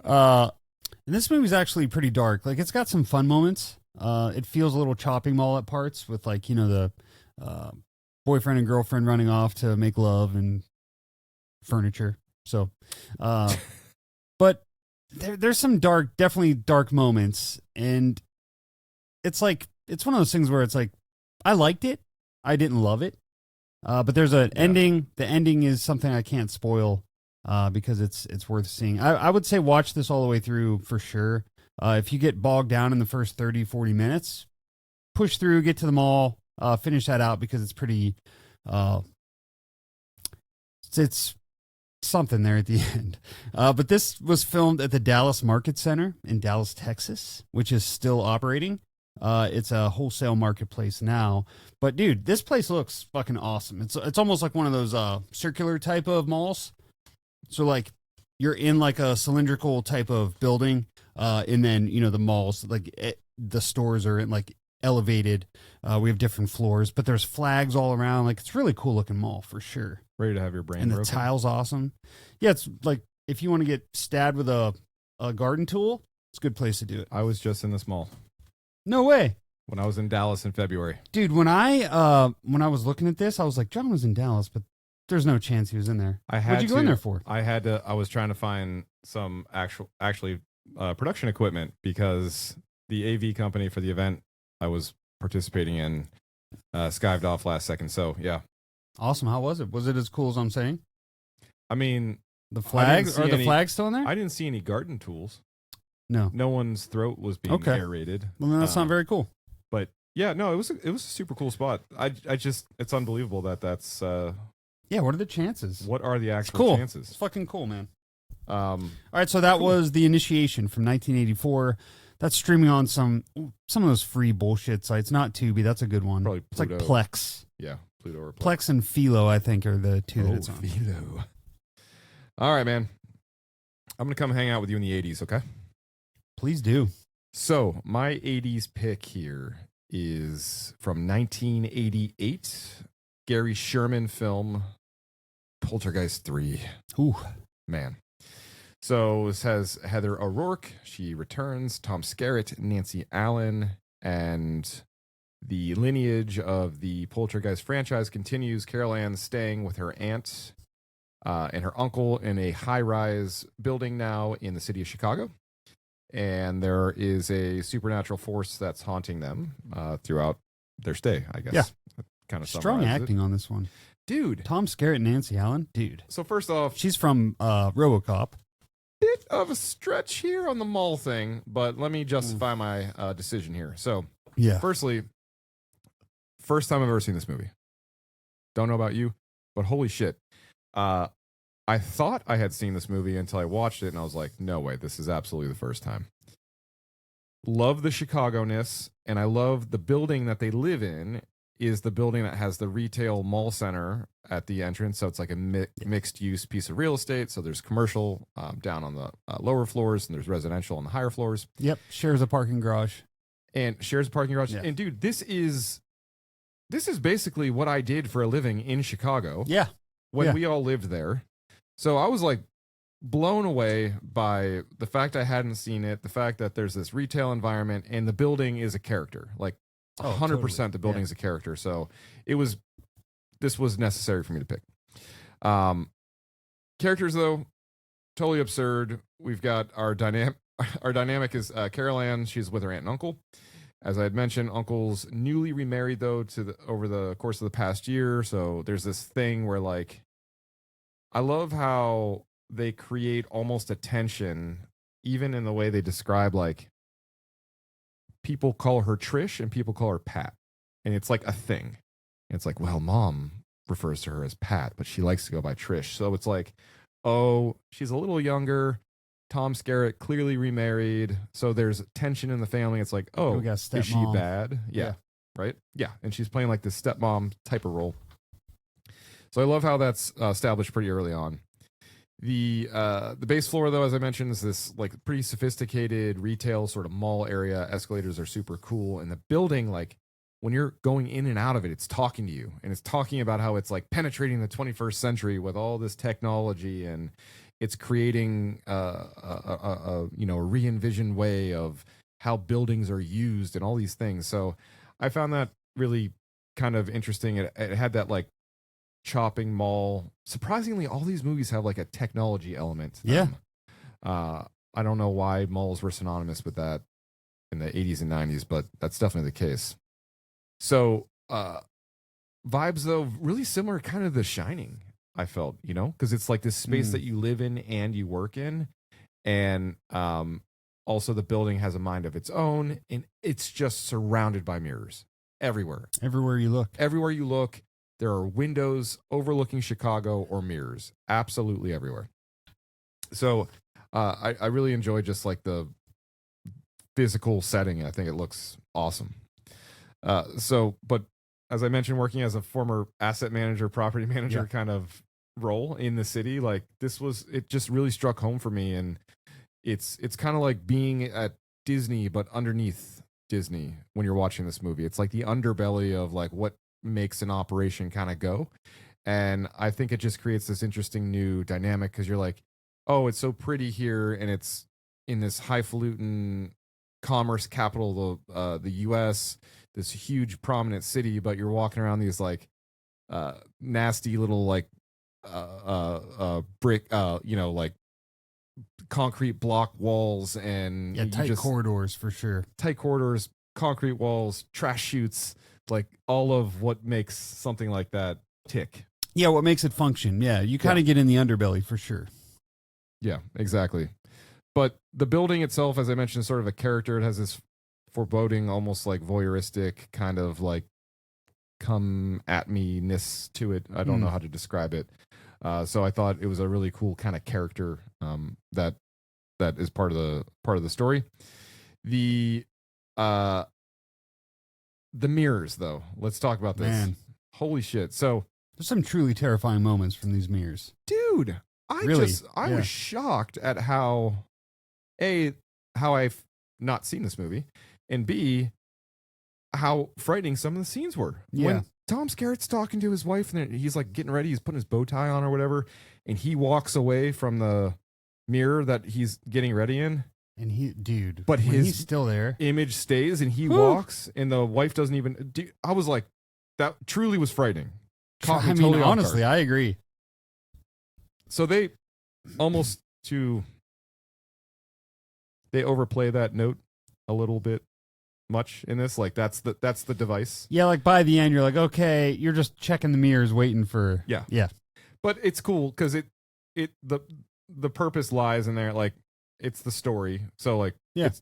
Speaker 2: And this movie's actually pretty dark. Like it's got some fun moments. It feels a little chopping mall at parts with like the boyfriend and girlfriend running off to make love and furniture. So, but there's some definitely dark moments, and it's like it's one of those things where it's like I liked it, I didn't love it, but there's an ending. The ending is something I can't spoil because it's worth seeing. I would say watch this all the way through for sure. If you get bogged down in the first 30-40 minutes, push through, get to the mall, finish that out because it's pretty. It's something there at the end. But this was filmed at the Dallas Market Center in Dallas, Texas, which is still operating. It's a wholesale marketplace now. But dude, this place looks fucking awesome. It's almost like one of those circular type of malls. So like you're in like a cylindrical type of building, and then the malls the stores are in like elevated. We have different floors, but there's flags all around. Like it's really cool looking mall for sure.
Speaker 1: Ready to have your brain
Speaker 2: And the
Speaker 1: broken?
Speaker 2: tile's awesome. Yeah, it's like if you want to get stabbed with a garden tool, it's a good place to do it.
Speaker 1: I was just in this mall
Speaker 2: No way.
Speaker 1: when I was in Dallas in February.
Speaker 2: Dude, when I was looking at this, I was like, John was in Dallas, but there's no chance he was in there.
Speaker 1: I had
Speaker 2: What'd you go in
Speaker 1: to-
Speaker 2: there for?
Speaker 1: I was trying to find some actually production equipment because the AV company for the event I was participating in skived off last second. So yeah,
Speaker 2: Awesome. How was it? Was it as cool as I'm saying?
Speaker 1: I mean,
Speaker 2: The flags are the flags still in there?
Speaker 1: I didn't see any garden tools.
Speaker 2: No.
Speaker 1: No one's throat was being aerated.
Speaker 2: Well, then that's not very cool.
Speaker 1: But yeah, no, it was a super cool spot. I just it's unbelievable that that's
Speaker 2: yeah. What are the chances?
Speaker 1: what are the actual chances?
Speaker 2: It's fucking cool, man.
Speaker 1: All
Speaker 2: right, so that was The Initiation from 1984. That's streaming on some of those free bullshit sites. Not Tubi, that's a good one.
Speaker 1: Probably
Speaker 2: it's like
Speaker 1: Pluto.
Speaker 2: Plex.
Speaker 1: Yeah, Pluto or
Speaker 2: Plex and Philo, I think, are the two that it's on.
Speaker 1: Philo. All right, man. I'm gonna come hang out with you in the 80s, okay?
Speaker 2: Please do.
Speaker 1: So my 80s pick here is from 1988, Gary Sherman film, Poltergeist 3.
Speaker 2: Ooh.
Speaker 1: Man. So this has Heather O'Rourke. She returns. Tom Skerritt, Nancy Allen, and the lineage of the Poltergeist franchise continues. Carol Ann's staying with her aunt and her uncle in a high-rise building now in the city of Chicago. And there is a supernatural force that's haunting them throughout their stay, I guess.
Speaker 2: Yeah.
Speaker 1: Kind of
Speaker 2: strong acting on this one.
Speaker 1: Dude.
Speaker 2: Tom Skerritt and Nancy Allen. Dude.
Speaker 1: So first off,
Speaker 2: she's from RoboCop.
Speaker 1: Bit of a stretch here on the mall thing, but let me justify my decision here. So,
Speaker 2: yeah.
Speaker 1: Firstly, first time I've ever seen this movie. Don't know about you, but holy shit. I thought I had seen this movie until I watched it, and I was like, no way, this is absolutely the first time. Love the Chicago-ness, and I love the building that they live in is the building that has the retail mall center at the entrance. So it's like a mixed-use piece of real estate. So there's commercial down on the lower floors, and there's residential on the higher floors.
Speaker 2: Yep, shares a parking garage.
Speaker 1: And shares a parking garage. Yeah. And dude, this is basically what I did for a living in Chicago.
Speaker 2: Yeah.
Speaker 1: When we all lived there. So I was like blown away by the fact I hadn't seen it, the fact that there's this retail environment and the building is a character. Like 100% totally. The building is a character. So this was necessary for me to pick. Characters though, totally absurd. We've got our dynamic is Carol Ann. She's with her aunt and uncle. As I had mentioned, uncle's newly remarried though over the course of the past year. So there's this thing where like, I love how they create almost a tension, even in the way they describe, like, people call her Trish and people call her Pat. And it's like a thing. It's like, well, mom refers to her as Pat, but she likes to go by Trish. So it's like, oh, she's a little younger. Tom Skerritt clearly remarried. So there's tension in the family. It's like, oh, is she bad? Yeah. Right? Yeah. And she's playing like this stepmom type of role. So I love how that's established pretty early on. The base floor, though, as I mentioned, is this like pretty sophisticated retail sort of mall area. Escalators are super cool, and the building, like when you're going in and out of it, it's talking to you, and it's talking about how it's like penetrating the 21st century with all this technology, and it's creating a re-envisioned way of how buildings are used and all these things. So I found that really kind of interesting. It had that like shopping mall. Surprisingly, all these movies have like a technology element to them. I don't know why malls were synonymous with that in the 80s and 90s, but that's definitely the case. So vibes though really similar kind of The Shining, I felt, because it's like this space that you live in and you work in, and also the building has a mind of its own, and it's just surrounded by mirrors everywhere
Speaker 2: you look.
Speaker 1: There are windows overlooking Chicago or mirrors absolutely everywhere. So I really enjoy just like the physical setting. I think it looks awesome. But as I mentioned, working as a former asset manager, property manager kind of role in the city, like it just really struck home for me. And it's kind of like being at Disney, but underneath Disney when you're watching this movie. It's like the underbelly of like what makes an operation kind of go. And I think it just creates this interesting new dynamic because you're like, oh, it's so pretty here, and it's in this highfalutin commerce capital of the US, this huge prominent city, but you're walking around these like nasty little like brick like concrete block walls and
Speaker 2: Yeah, tight corridors for sure.
Speaker 1: Tight corridors, concrete walls, trash chutes, like all of what makes something like that tick.
Speaker 2: Yeah, what makes it function. Yeah, you kind of get in the underbelly for sure.
Speaker 1: Yeah, exactly. But the building itself, as I mentioned, is sort of a character. It has this foreboding, almost like voyeuristic kind of like come at me-ness to it. I don't know how to describe it. So I thought it was a really cool kind of character that is part of the story. The mirrors, though. Let's talk about this. Man. Holy shit. So
Speaker 2: there's some truly terrifying moments from these mirrors.
Speaker 1: Dude, I was shocked at how I've not seen this movie, and B, how frightening some of the scenes were.
Speaker 2: Yeah.
Speaker 1: When Tom Skerritt's talking to his wife and he's like getting ready, he's putting his bow tie on or whatever, and he walks away from the mirror that he's getting ready in.
Speaker 2: And
Speaker 1: he's
Speaker 2: still there.
Speaker 1: Image stays and he walks, and the wife doesn't even. I was like, that truly was frightening.
Speaker 2: Honestly, I agree.
Speaker 1: So they almost they overplay that note a little bit much in this. Like that's the device.
Speaker 2: Yeah, like by the end, you're like, okay, you're just checking the mirrors, waiting for.
Speaker 1: Yeah. But it's cool because the purpose lies in there. Like, it's the story. So like, it's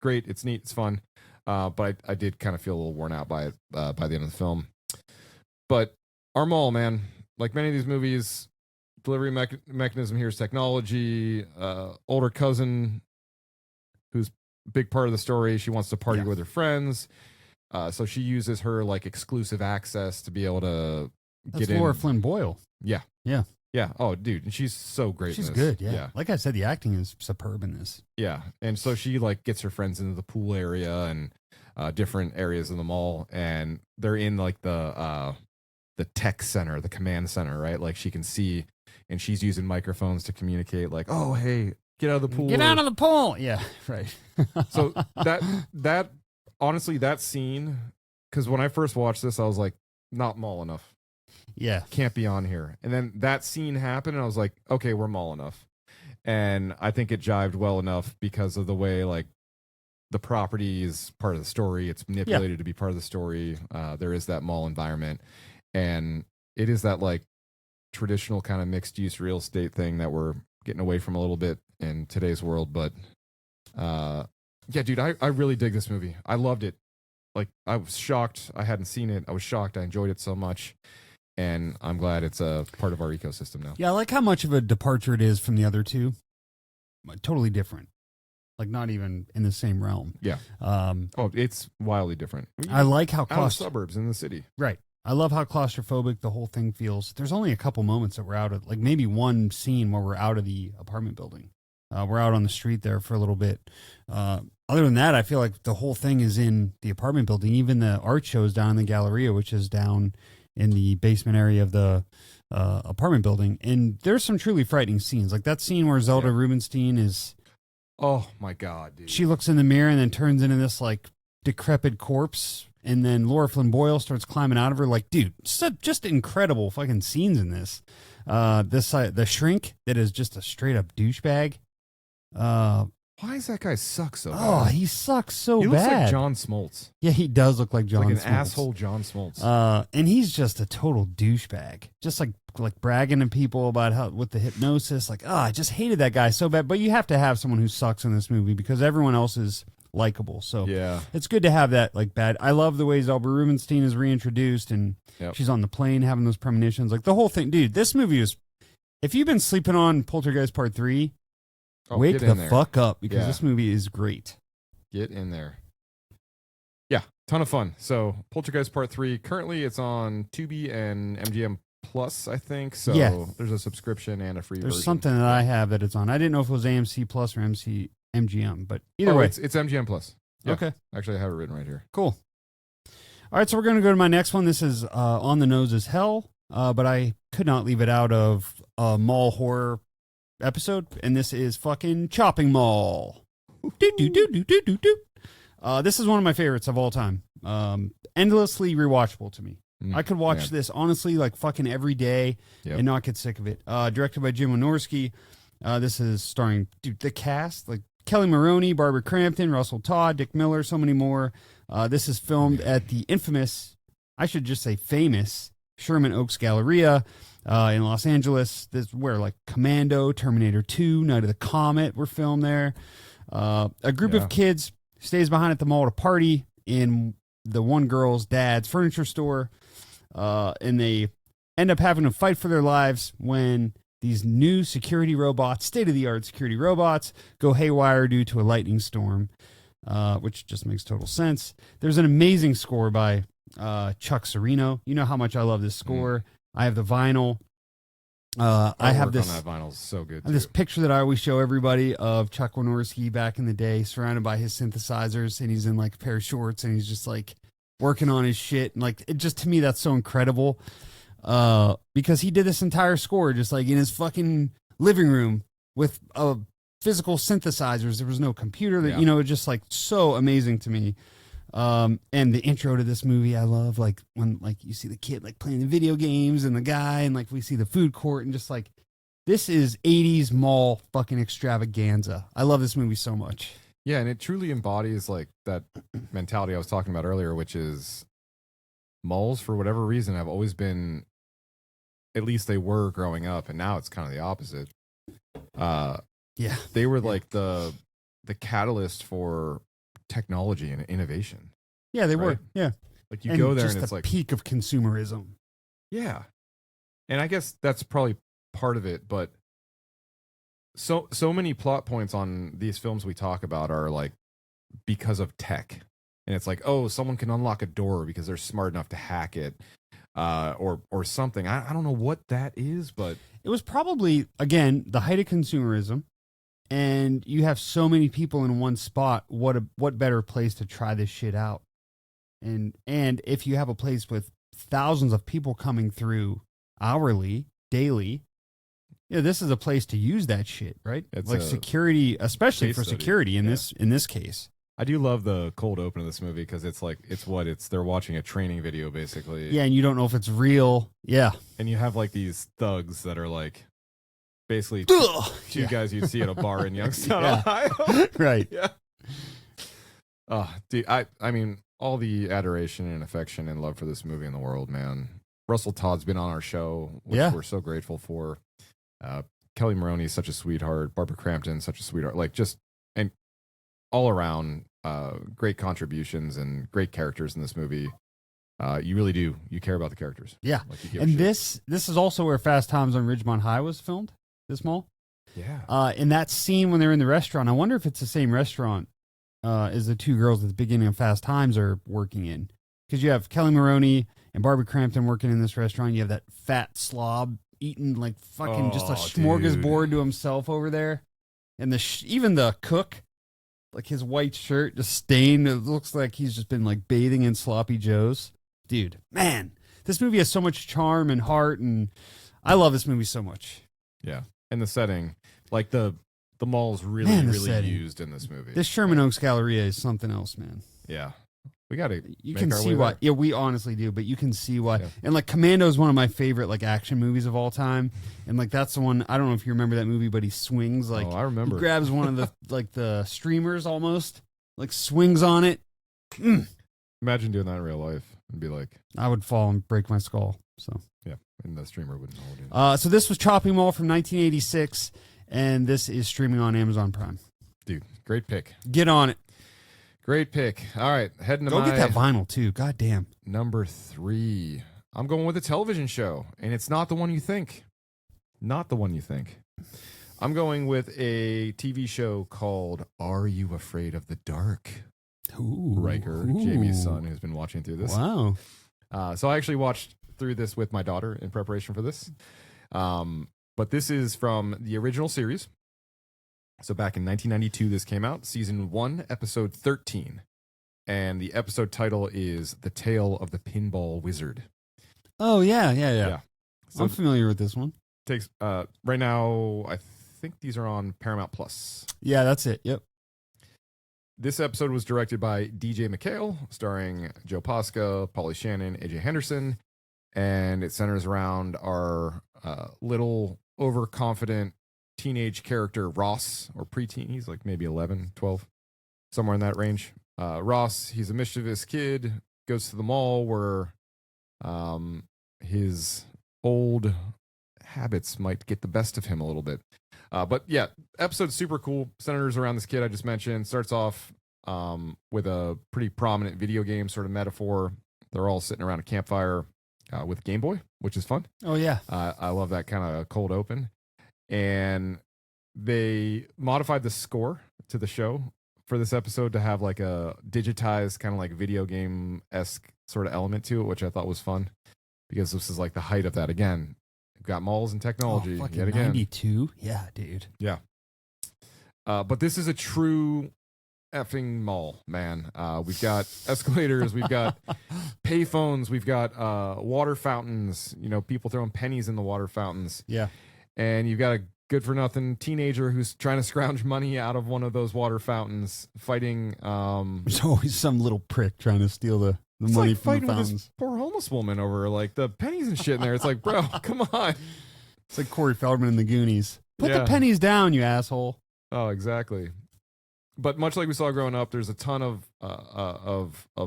Speaker 1: great. It's neat. It's fun. But I did kind of feel a little worn out by it by the end of the film. But our mall, man, like many of these movies, delivery mechanism here is technology. Older cousin, who's a big part of the story, she wants to party with her friends. So she uses her like exclusive access to be able to get in.
Speaker 2: Laura Flynn Boyle.
Speaker 1: Yeah.
Speaker 2: Yeah.
Speaker 1: Yeah. Oh, dude. And she's so great.
Speaker 2: She's good. Yeah. Like I said, the acting is superb in this.
Speaker 1: Yeah. And so she like gets her friends into the pool area and different areas in the mall. And they're in like the tech center, the command center, right? Like she can see, and she's using microphones to communicate like, oh, hey, get out of the pool.
Speaker 2: Get out of the pool. Yeah. Right.
Speaker 1: So that honestly, that scene, because when I first watched this, I was like, not mall enough.
Speaker 2: Yeah.
Speaker 1: Can't be on here. And then that scene happened, and I was like, okay, we're mall enough. And I think it jived well enough because of the way, like, the property is part of the story. It's manipulated to be part of the story. There is that mall environment. And it is that, like, traditional kind of mixed-use real estate thing that we're getting away from a little bit in today's world. But, yeah, dude, I really dig this movie. I loved it. Like, I was shocked I hadn't seen it. I was shocked I enjoyed it so much. And I'm glad it's a part of our ecosystem now.
Speaker 2: Yeah, I like how much of a departure it is from the other two. Totally different. Like, not even in the same realm.
Speaker 1: Yeah. It's wildly different.
Speaker 2: I like how
Speaker 1: out of suburbs in the city.
Speaker 2: Right. I love how claustrophobic the whole thing feels. There's only a couple moments that we're out of, like maybe one scene where we're out of the apartment building. We're out on the street there for a little bit. Other than that, I feel like the whole thing is in the apartment building. Even the art shows down in the Galleria, which is down in the basement area of the apartment building. And there's some truly frightening scenes. Like that scene where Zelda Rubinstein is...
Speaker 1: Oh, my God, dude.
Speaker 2: She looks in the mirror and then turns into this, like, decrepit corpse. And then Laura Flynn Boyle starts climbing out of her. Like, dude, just incredible fucking scenes in this. The shrink that is just a straight-up douchebag.
Speaker 1: Why does that guy suck so bad?
Speaker 2: Oh, he sucks so bad.
Speaker 1: He looks like John Smoltz.
Speaker 2: Yeah, he does look like John Smoltz.
Speaker 1: Like an asshole John Smoltz.
Speaker 2: And he's just a total douchebag. Just like bragging to people about how with the hypnosis. Like, I just hated that guy so bad. But you have to have someone who sucks in this movie because everyone else is likable. So
Speaker 1: yeah, it's
Speaker 2: good to have that like bad. I love the way Zelda Rubinstein is reintroduced and she's on the plane having those premonitions. Like the whole thing, dude. This movie is. If you've been sleeping on Poltergeist Part 3. Wake the fuck up because this movie is great.
Speaker 1: Get in there. Yeah, ton of fun. So Poltergeist Part 3, currently it's on Tubi and MGM Plus, I think. So there's a subscription and a free version.
Speaker 2: There's something that I have that it's on. I didn't know if it was AMC Plus or MGM, but either way.
Speaker 1: It's MGM Plus. Yeah.
Speaker 2: Okay.
Speaker 1: Actually, I have it written right here.
Speaker 2: Cool. All right, so we're going to go to my next one. This is On the Nose as Hell, but I could not leave it out of mall horror episode, and this is fucking Chopping Mall. This is one of my favorites of all time. Endlessly rewatchable to me. I could watch this honestly like fucking every day and not get sick of it. Directed by Jim Wynorski. This is starring the cast like Kelly Maroney, Barbara Crampton, Russell Todd, Dick Miller, so many more. This is filmed at the infamous, I should just say famous, Sherman Oaks Galleria in Los Angeles. This is where like Commando, Terminator 2, Night of the Comet were filmed there. A group of kids stays behind at the mall to party in the one girl's dad's furniture store, and they end up having to fight for their lives when these new security robots, state-of-the-art security robots, go haywire due to a lightning storm, which just makes total sense. There's an amazing score by Chuck Serino. You know how much I love this score. I have the vinyl. I have this.
Speaker 1: On that vinyl is so good.
Speaker 2: This picture that I always show everybody of Chuck Wynorski back in the day, surrounded by his synthesizers, and he's in like a pair of shorts, and he's just like working on his shit, and like it just to me that's so incredible. Because he did this entire score just like in his fucking living room with physical synthesizers. There was no computer that, just like so amazing to me. And the intro to this movie, I love like when like you see the kid like playing the video games and the guy and like we see the food court and just like, this is 80s mall fucking extravaganza. I love this movie so much.
Speaker 1: Yeah. And it truly embodies like that mentality I was talking about earlier, which is malls for whatever reason have always been, at least they were growing up, and now it's kind of the opposite. They were like the catalyst for technology and innovation.
Speaker 2: Yeah, they were. Yeah,
Speaker 1: like you go there
Speaker 2: just
Speaker 1: and it's
Speaker 2: the
Speaker 1: like
Speaker 2: peak of consumerism.
Speaker 1: Yeah, and I guess that's probably part of it. But so many plot points on these films we talk about are like because of tech, and it's like, oh, someone can unlock a door because they're smart enough to hack it. Or something. I don't know what that is, but
Speaker 2: it was probably, again, the height of consumerism, and you have so many people in one spot. What better place to try this shit out? And if you have a place with thousands of people coming through hourly, daily, this is a place to use that shit, right?
Speaker 1: It's
Speaker 2: like security, especially for security in this case.
Speaker 1: I do love the cold open of this movie because it's like they're watching a training video basically.
Speaker 2: Yeah, and you don't know if it's real. Yeah,
Speaker 1: and you have like these thugs that are like basically two guys you'd see at a bar in Youngstown, Ohio.
Speaker 2: Right.
Speaker 1: Yeah. Oh, dude, I mean, all the adoration and affection and love for this movie in the world, man. Russell Todd's been on our show, which we're so grateful for. Kelly Maroney is such a sweetheart. Barbara Crampton, such a sweetheart. Like just and all around. Great contributions and great characters in this movie. You really do. You care about the characters.
Speaker 2: Yeah.
Speaker 1: Like you give
Speaker 2: and
Speaker 1: a shit.
Speaker 2: this is also where Fast Times on Ridgemont High was filmed, this mall.
Speaker 1: Yeah.
Speaker 2: In that scene when they're in the restaurant, I wonder if it's the same restaurant as the two girls at the beginning of Fast Times are working in. Because you have Kelly Maroney and Barbara Crampton working in this restaurant. You have that fat slob eating like fucking just a smorgasbord to himself over there. And even the cook, like his white shirt just stained. It looks like he's just been like bathing in sloppy joes. Dude, man, this movie has so much charm and heart, and I love this movie so much.
Speaker 1: Yeah, and the setting, like the mall's really used in this movie.
Speaker 2: This Sherman Oaks Galleria is something else, man.
Speaker 1: Yeah, we got to.
Speaker 2: You can see why. Yeah, we honestly do, but you can see why. Yeah. And like Commando is one of my favorite like action movies of all time, and like that's the one. I don't know if you remember that movie, but he swings like.
Speaker 1: Oh, I remember.
Speaker 2: He grabs one of the like the streamers almost, like swings on it.
Speaker 1: Imagine doing that in real life and be like.
Speaker 2: I would fall and break my skull. So.
Speaker 1: Yeah, and the streamer wouldn't hold it.
Speaker 2: So this was Chopping Mall from 1986, and this is streaming on Amazon Prime.
Speaker 1: Dude, great pick.
Speaker 2: Get on it.
Speaker 1: Great pick. All right, heading to
Speaker 2: Go get that vinyl too. God damn.
Speaker 1: Number 3. I'm going with a television show, and it's not the one you think. Not the one you think. I'm going with a TV show called Are You Afraid of the Dark?
Speaker 2: Ooh.
Speaker 1: Riker, Jamie's son, who's been watching through this.
Speaker 2: Wow.
Speaker 1: So I actually watched through this with my daughter in preparation for this. But this is from the original series. So back in 1992, this came out, season 1, episode 13. And the episode title is The Tale of the Pinball Wizard.
Speaker 2: Oh, yeah.
Speaker 1: So
Speaker 2: I'm familiar with this one.
Speaker 1: Takes right now, I think these are on Paramount Plus.
Speaker 2: Yeah, that's it. Yep.
Speaker 1: This episode was directed by DJ McHale, starring Joe Posca, Pauly Shannon, AJ Henderson. And it centers around our little overconfident teenage character Ross, or preteen. He's like maybe 11, 12, somewhere in that range. Ross, he's a mischievous kid, goes to the mall where his old habits might get the best of him a little bit. But yeah, episode's super cool. Centers around this kid I just mentioned. Starts off with a pretty prominent video game sort of metaphor. They're all sitting around a campfire with Game Boy, which is fun.
Speaker 2: Oh yeah.
Speaker 1: I love that kind of cold open. And they modified the score to the show for this episode to have like a digitized kind of like video game-esque sort of element to it, which I thought was fun because this is like the height of that. Again, we've got malls and technology yet again.
Speaker 2: 92? Yeah, dude.
Speaker 1: Yeah. But this is a true effing mall, man. We've got escalators, we've got payphones, we've got water fountains, people throwing pennies in the water fountains.
Speaker 2: Yeah.
Speaker 1: And you've got a good for nothing teenager who's trying to scrounge money out of one of those water fountains, fighting
Speaker 2: there's always some little prick trying to steal the money
Speaker 1: like
Speaker 2: from
Speaker 1: fighting
Speaker 2: the
Speaker 1: with
Speaker 2: fountains.
Speaker 1: this poor homeless woman over like the pennies and shit in there. It's like, bro, come on.
Speaker 2: It's like Corey Feldman in the Goonies. Put
Speaker 1: Yeah.
Speaker 2: the pennies down, you asshole.
Speaker 1: Oh, exactly. But much like we saw growing up, there's a ton of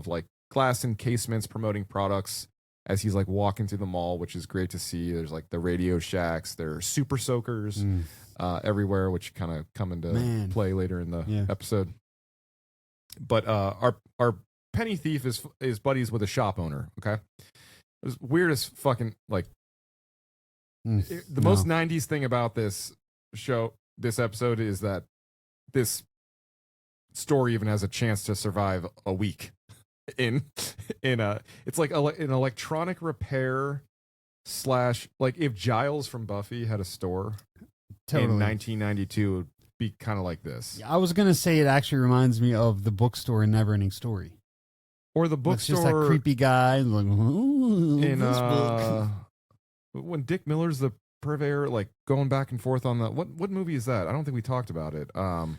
Speaker 1: like glass encasements promoting products as he's like walking through the mall, which is great to see. There's like the Radio Shacks, there are super soakers everywhere, which kind of come into play later in the episode. But our penny thief is buddies with a shop owner. Okay, it was weird as fucking like the most 90s thing about this episode is that this story even has a chance to survive a week it's like an electronic repair / like if Giles from Buffy had a store in 1992, it would be kind of like this.
Speaker 2: Yeah, I was gonna say it actually reminds me of the bookstore in Neverending Story,
Speaker 1: or the bookstore.
Speaker 2: It's just that creepy guy like,
Speaker 1: in
Speaker 2: this book.
Speaker 1: When Dick Miller's the purveyor, like going back and forth on the what movie is that? I don't think we talked about it.
Speaker 2: In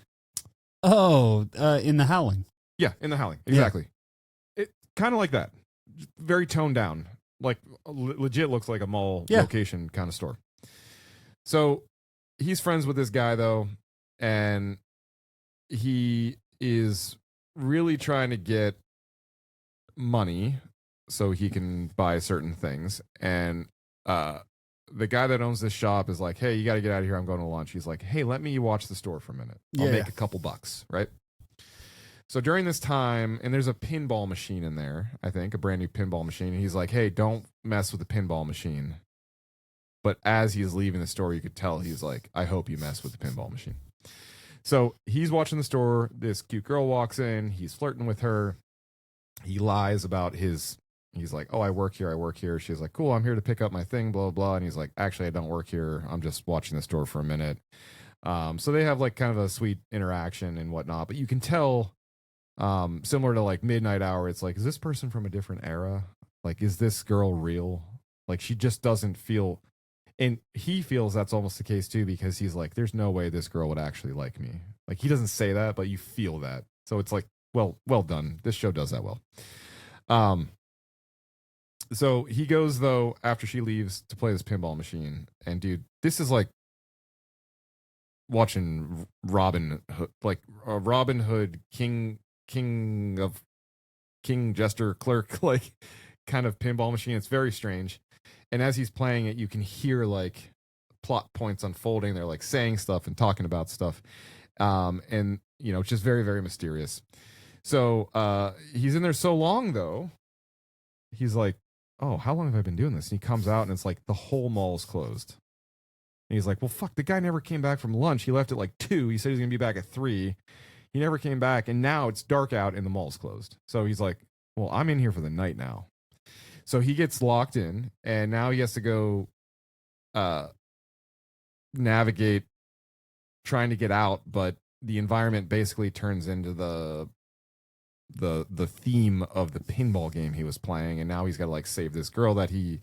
Speaker 2: The Howling.
Speaker 1: Yeah, in The Howling, exactly. It kind of like that, very toned down, like legit looks like a mall location kind of store. So he's friends with this guy though, and he is really trying to get money so he can buy certain things. And the guy that owns this shop is like, hey, you got to get out of here. I'm going to lunch. He's like, hey, let me watch the store for a minute. I'll make a couple bucks, right? So during this time, and there's a pinball machine in there, I think, a brand new pinball machine. And he's like, hey, don't mess with the pinball machine. But as he's leaving the store, you could tell he's like, I hope you mess with the pinball machine. So he's watching the store. This cute girl walks in. He's flirting with her. He lies about he's like, oh, I work here. She's like, cool, I'm here to pick up my thing, blah, blah. And he's like, actually, I don't work here. I'm just watching the store for a minute. So they have like kind of a sweet interaction and whatnot. But you can tell, similar to like Midnight Hour, it's like, is this person from a different era? Like, is this girl real? Like, she just doesn't feel... And he feels that's almost the case too, because he's like, there's no way this girl would actually like me. Like, he doesn't say that, but you feel that. So it's like, well done. This show does that well. So he goes though after she leaves to play this pinball machine, and dude, this is like watching Robin Hood, like Robin Hood, King Jester Clerk, like kind of pinball machine. It's very strange. And as he's playing it, you can hear like plot points unfolding. They're like saying stuff and talking about stuff. And it's just very, very mysterious. So he's in there so long though. He's like, oh, how long have I been doing this? And he comes out and it's like the whole mall's closed. And he's like, well, fuck, the guy never came back from lunch. He left at like 2. He said he was going to be back at 3. He never came back. And now it's dark out and the mall's closed. So he's like, well, I'm in here for the night now. So he gets locked in, and now he has to go navigate trying to get out, but the environment basically turns into the theme of the pinball game he was playing, and now he's got to like save this girl that he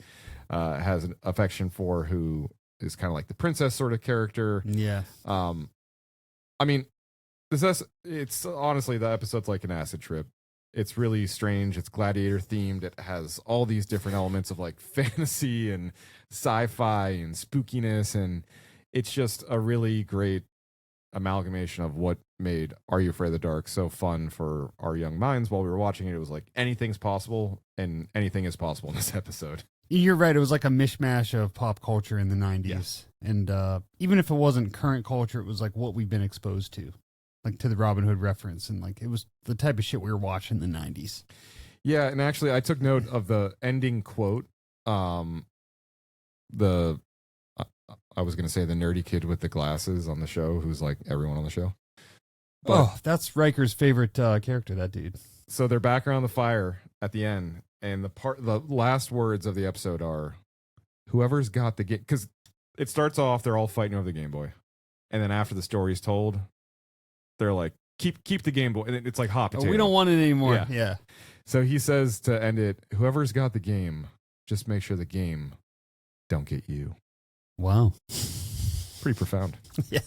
Speaker 1: has an affection for, who is kind of like the princess sort of character.
Speaker 2: Yeah.
Speaker 1: I mean, it's honestly, the episode's like an acid trip. It's really strange. It's gladiator themed. It has all these different elements of like fantasy and sci-fi and spookiness, and it's just a really great amalgamation of what made Are You Afraid of the Dark so fun for our young minds while we were watching it. It was like anything's possible, and anything is possible in this episode.
Speaker 2: You're right. It was like a mishmash of pop culture in the 90s. Yeah. And even if it wasn't current culture, it was like what we've been exposed to, like to the Robin Hood reference. And like it was the type of shit we were watching in the 90s.
Speaker 1: Yeah. And actually, I took note of the ending quote. I was going to say the nerdy kid with the glasses on the show who's like everyone on the show.
Speaker 2: But, that's Riker's favorite character, that dude.
Speaker 1: So they're back around the fire at the end, and the last words of the episode are, "Whoever's got the game," because it starts off they're all fighting over the Game Boy, and then after the story's told, they're like, "Keep the Game Boy," and it's like hot potato.
Speaker 2: We don't want it anymore. Yeah.
Speaker 1: So he says to end it, "Whoever's got the game, just make sure the game don't get you."
Speaker 2: Wow.
Speaker 1: Pretty profound.
Speaker 2: Yeah,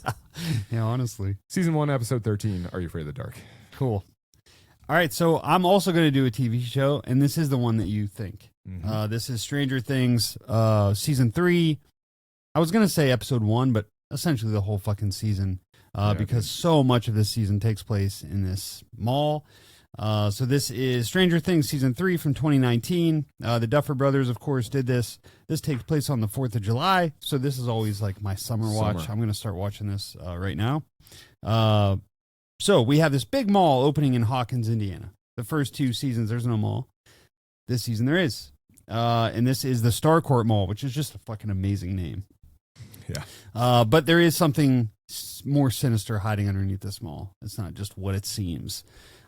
Speaker 2: honestly.
Speaker 1: Season 1, episode 13, Are You Afraid of the Dark?
Speaker 2: Cool. All right, so I'm also going to do a TV show, and this is the one that you think.
Speaker 1: Mm-hmm.
Speaker 2: This is Stranger Things, Season 3. I was going to say episode 1, but essentially the whole fucking season, because so much of this season takes place in this mall. So this is Stranger Things Season 3 from 2019. The Duffer Brothers, of course, did this. This takes place on the 4th of July, so this is always like my summer watch. I'm going to start watching this right now. So we have this big mall opening in Hawkins, Indiana. The first 2 seasons, there's no mall. This season, there is. And this is the Starcourt Mall, which is just a fucking amazing name.
Speaker 1: Yeah.
Speaker 2: But there is something more sinister hiding underneath this mall. It's not just what it seems.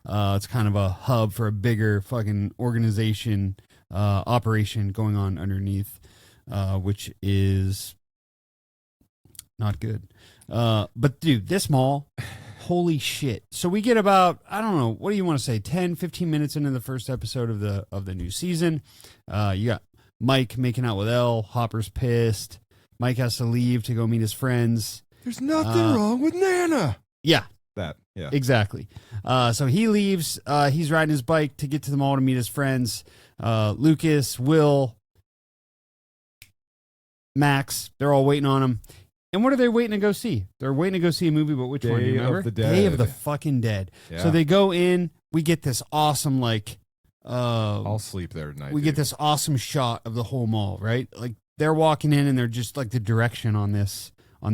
Speaker 2: It's kind of a hub for a bigger fucking organization, operation going on underneath, which is not good. But dude, this mall, holy shit. So we get about, I don't know, what do you want to say, 10, 15 minutes into the first episode of the new season. You got Mike making out with Elle, Hopper's pissed. Mike has to leave to go meet his friends.
Speaker 1: There's nothing wrong with Nana.
Speaker 2: Yeah.
Speaker 1: Yeah.
Speaker 2: Exactly. So he leaves. He's riding his bike to get to the mall to meet his friends. Lucas, Will, Max, they're all waiting on him. And what are they waiting to go see? They're waiting to go see a movie, but which one? Do you remember?
Speaker 1: Day of the Dead.
Speaker 2: Day of the fucking Dead.
Speaker 1: Yeah.
Speaker 2: So they go in. We get this awesome, like...
Speaker 1: I'll sleep there tonight.
Speaker 2: We get this awesome shot of the whole mall, right? Like, they're walking in, and they're just, like, the direction on this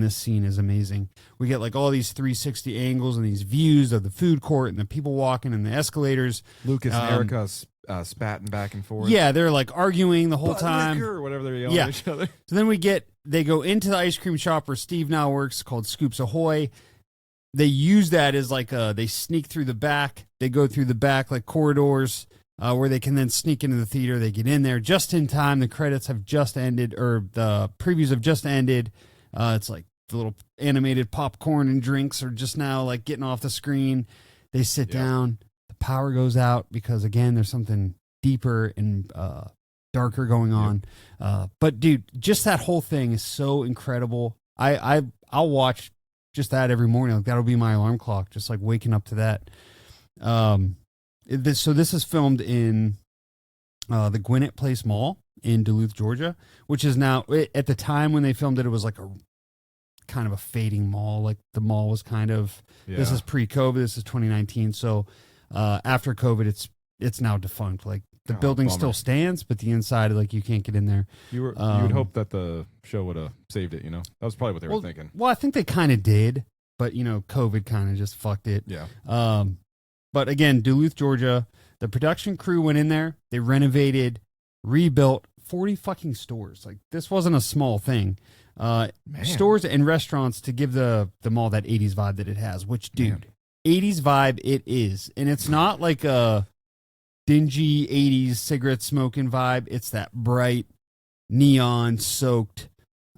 Speaker 2: scene is amazing. We get like all these 360 angles and these views of the food court and the people walking and the escalators.
Speaker 1: Lucas and Erica spatting back and forth.
Speaker 2: Yeah, they're like arguing the whole time.
Speaker 1: Or whatever they're yelling at each other.
Speaker 2: So then they go into the ice cream shop where Steve now works, called Scoops Ahoy. They use that as like they sneak through the back. They go through the back like corridors where they can then sneak into the theater. They get in there just in time. The credits have just ended, or the previews have just ended. It's like the little animated popcorn and drinks are just now like getting off the screen. They sit down. The power goes out because, again, there's something deeper and darker going on. But, dude, just that whole thing is so incredible. I'll watch just that every morning. Like, that'll be my alarm clock, just like waking up to that. So this is filmed in the Gwinnett Place Mall in Duluth, Georgia, which is now, at the time when they filmed it, it was like a kind of a fading mall. Like the mall was kind of, this is pre-COVID, this is 2019. So after COVID, it's now defunct. Like the building still stands, but the inside, like you can't get in there.
Speaker 1: You would hope that the show would have saved it, you know? That was probably what they were thinking.
Speaker 2: Well, I think they kind of did, but you know, COVID kind of just fucked it.
Speaker 1: Yeah.
Speaker 2: But again, Duluth, Georgia, the production crew went in there, they renovated, rebuilt 40 fucking stores. Like this wasn't a small thing. Stores and restaurants to give the mall that 80s vibe that it has, which, dude, 80s vibe it is. And it's not like a dingy 80s cigarette smoking vibe. It's that bright, neon soaked.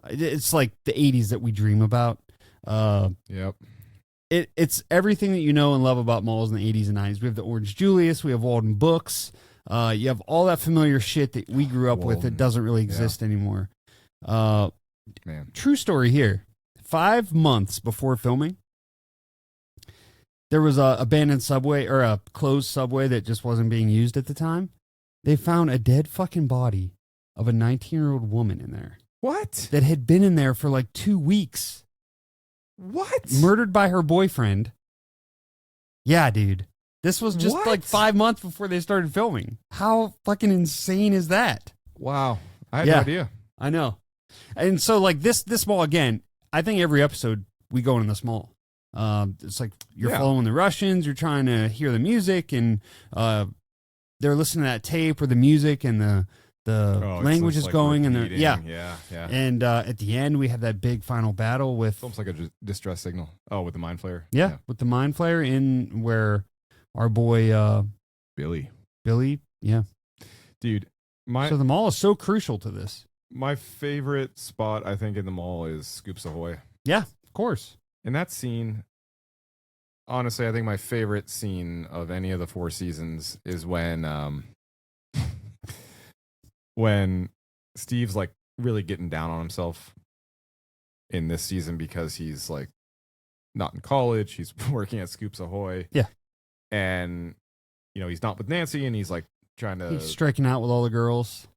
Speaker 2: It's like the 80s that we dream about.
Speaker 1: Yep.
Speaker 2: It's everything that you know and love about malls in the 80s and 90s. We have the Orange Julius. We have Walden Books. You have all that familiar shit that we grew up with that doesn't really exist anymore.
Speaker 1: Man,
Speaker 2: true story here. 5 months before filming, there was a abandoned subway or a closed subway that just wasn't being used at the time. They found a dead fucking body of a 19-year-old woman in there.
Speaker 1: What?
Speaker 2: that had been in there for like 2 weeks.
Speaker 1: What?
Speaker 2: Murdered by her boyfriend. Yeah, dude. This was just
Speaker 1: What?
Speaker 2: like 5 months before they started filming. How fucking insane is that?
Speaker 1: Wow. I had no idea.
Speaker 2: I know. And so like this mall again, I think every episode we go in this mall. It's like you're following the Russians, you're trying to hear the music, and they're listening to that tape where the music and the language is
Speaker 1: like
Speaker 2: going, and
Speaker 1: repeating. Yeah.
Speaker 2: And at the end we have that big final battle with
Speaker 1: It's almost like a distress signal. Oh, with the mind flayer.
Speaker 2: Yeah, with the mind flayer in where our boy
Speaker 1: Billy,
Speaker 2: yeah.
Speaker 1: Dude,
Speaker 2: So the mall is so crucial to this.
Speaker 1: my favorite spot I think in the mall is Scoops Ahoy.
Speaker 2: Yeah, of course.
Speaker 1: And that scene, honestly, I think my favorite scene of any of the 4 seasons is when Steve's like really getting down on himself in this season because he's like not in college, he's working at Scoops Ahoy.
Speaker 2: Yeah.
Speaker 1: And he's not with Nancy, and he's like trying to
Speaker 2: He's striking out with all the girls.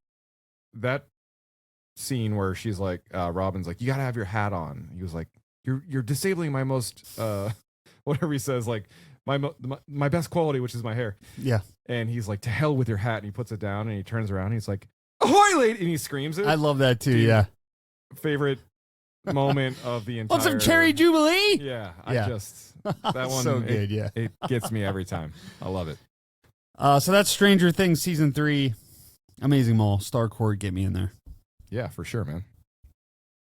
Speaker 1: That scene where she's like Robin's like, you got to have your hat on. He was like, you're disabling my most whatever he says, like my best quality, which is my hair.
Speaker 2: Yeah.
Speaker 1: And he's like, to hell with your hat, and he puts it down and he turns around and he's like, ahoy, lady, and he screams it.
Speaker 2: I love that too.
Speaker 1: Dude,
Speaker 2: yeah.
Speaker 1: Favorite moment of the entire.
Speaker 2: Want some cherry jubilee?
Speaker 1: Yeah.
Speaker 2: Yeah.
Speaker 1: I just that one
Speaker 2: so good.
Speaker 1: it gets me every time. I love it.
Speaker 2: So that's Stranger Things season 3. Amazing Mall. Star Court, get me in there.
Speaker 1: Yeah, for sure, man.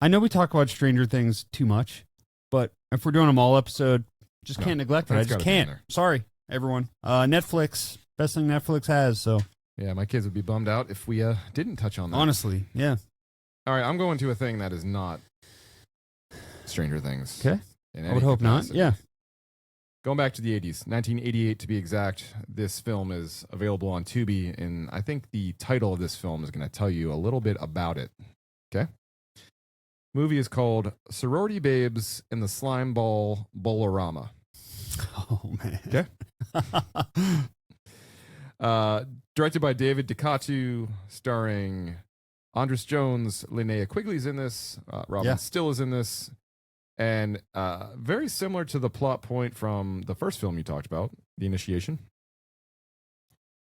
Speaker 2: I know we talk about Stranger Things too much, but if we're doing a mall episode, just can't neglect it. I just can't. Sorry, everyone. Netflix, best thing Netflix has. So
Speaker 1: yeah, my kids would be bummed out if we didn't touch on that.
Speaker 2: honestly, yeah.
Speaker 1: All right, I'm going to a thing that is not Stranger Things.
Speaker 2: Okay.
Speaker 1: in
Speaker 2: I
Speaker 1: any
Speaker 2: would hope not.
Speaker 1: capacity.
Speaker 2: Yeah.
Speaker 1: Going back to the 80s, 1988 to be exact, this film is available on Tubi, and I think the title of this film is going to tell you a little bit about it. Okay? Movie is called Sorority Babes in the Slime Ball Bolorama.
Speaker 2: Oh man.
Speaker 1: Okay? Directed by David Ducatu, starring Andres Jones, Linnea Quigley's in this, Robin Still is in this, and very similar to the plot point from the first film you talked about, The Initiation.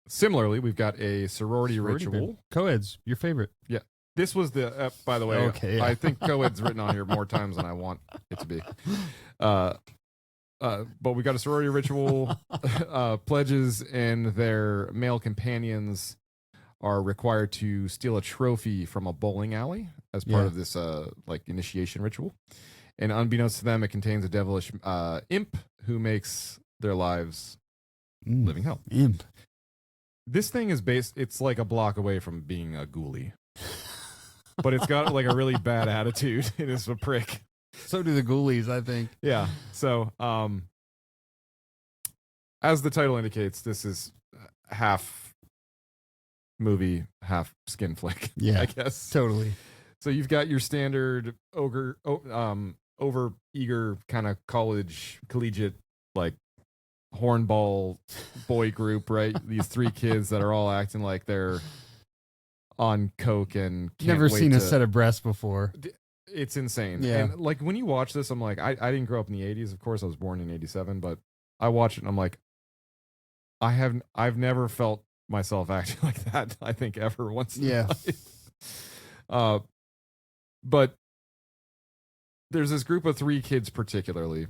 Speaker 1: Similarly, we've got a sorority ritual.
Speaker 2: Babe. Co-eds, your favorite.
Speaker 1: Yeah. This was the, by the way,
Speaker 2: Okay, yeah.
Speaker 1: I think co-ed's written on here more times than I want it to be. But we got a sorority ritual. Pledges and their male companions are required to steal a trophy from a bowling alley as part of this like initiation ritual. And unbeknownst to them, it contains a devilish imp who makes their lives living hell.
Speaker 2: Imp.
Speaker 1: This thing is it's like a block away from being a ghoulie. But it's got like a really bad attitude. It is a prick.
Speaker 2: So do the ghoulies, I think.
Speaker 1: Yeah. So, as the title indicates, this is half movie, half skin flick.
Speaker 2: Yeah,
Speaker 1: I guess.
Speaker 2: Totally.
Speaker 1: So you've got your standard over eager kind of collegiate, like hornball boy group, right? These 3 kids that are all acting like they're on coke and can't
Speaker 2: Never
Speaker 1: wait
Speaker 2: seen a
Speaker 1: to-
Speaker 2: set of breasts before.
Speaker 1: It's insane.
Speaker 2: Yeah.
Speaker 1: And like when you watch this, I'm like, I didn't grow up in the 80s. Of course, I was born in 87, but I watch it and I'm like, I've never felt myself acting like that, I think, ever once in
Speaker 2: Yeah.
Speaker 1: life. But there's this group of 3 kids particularly.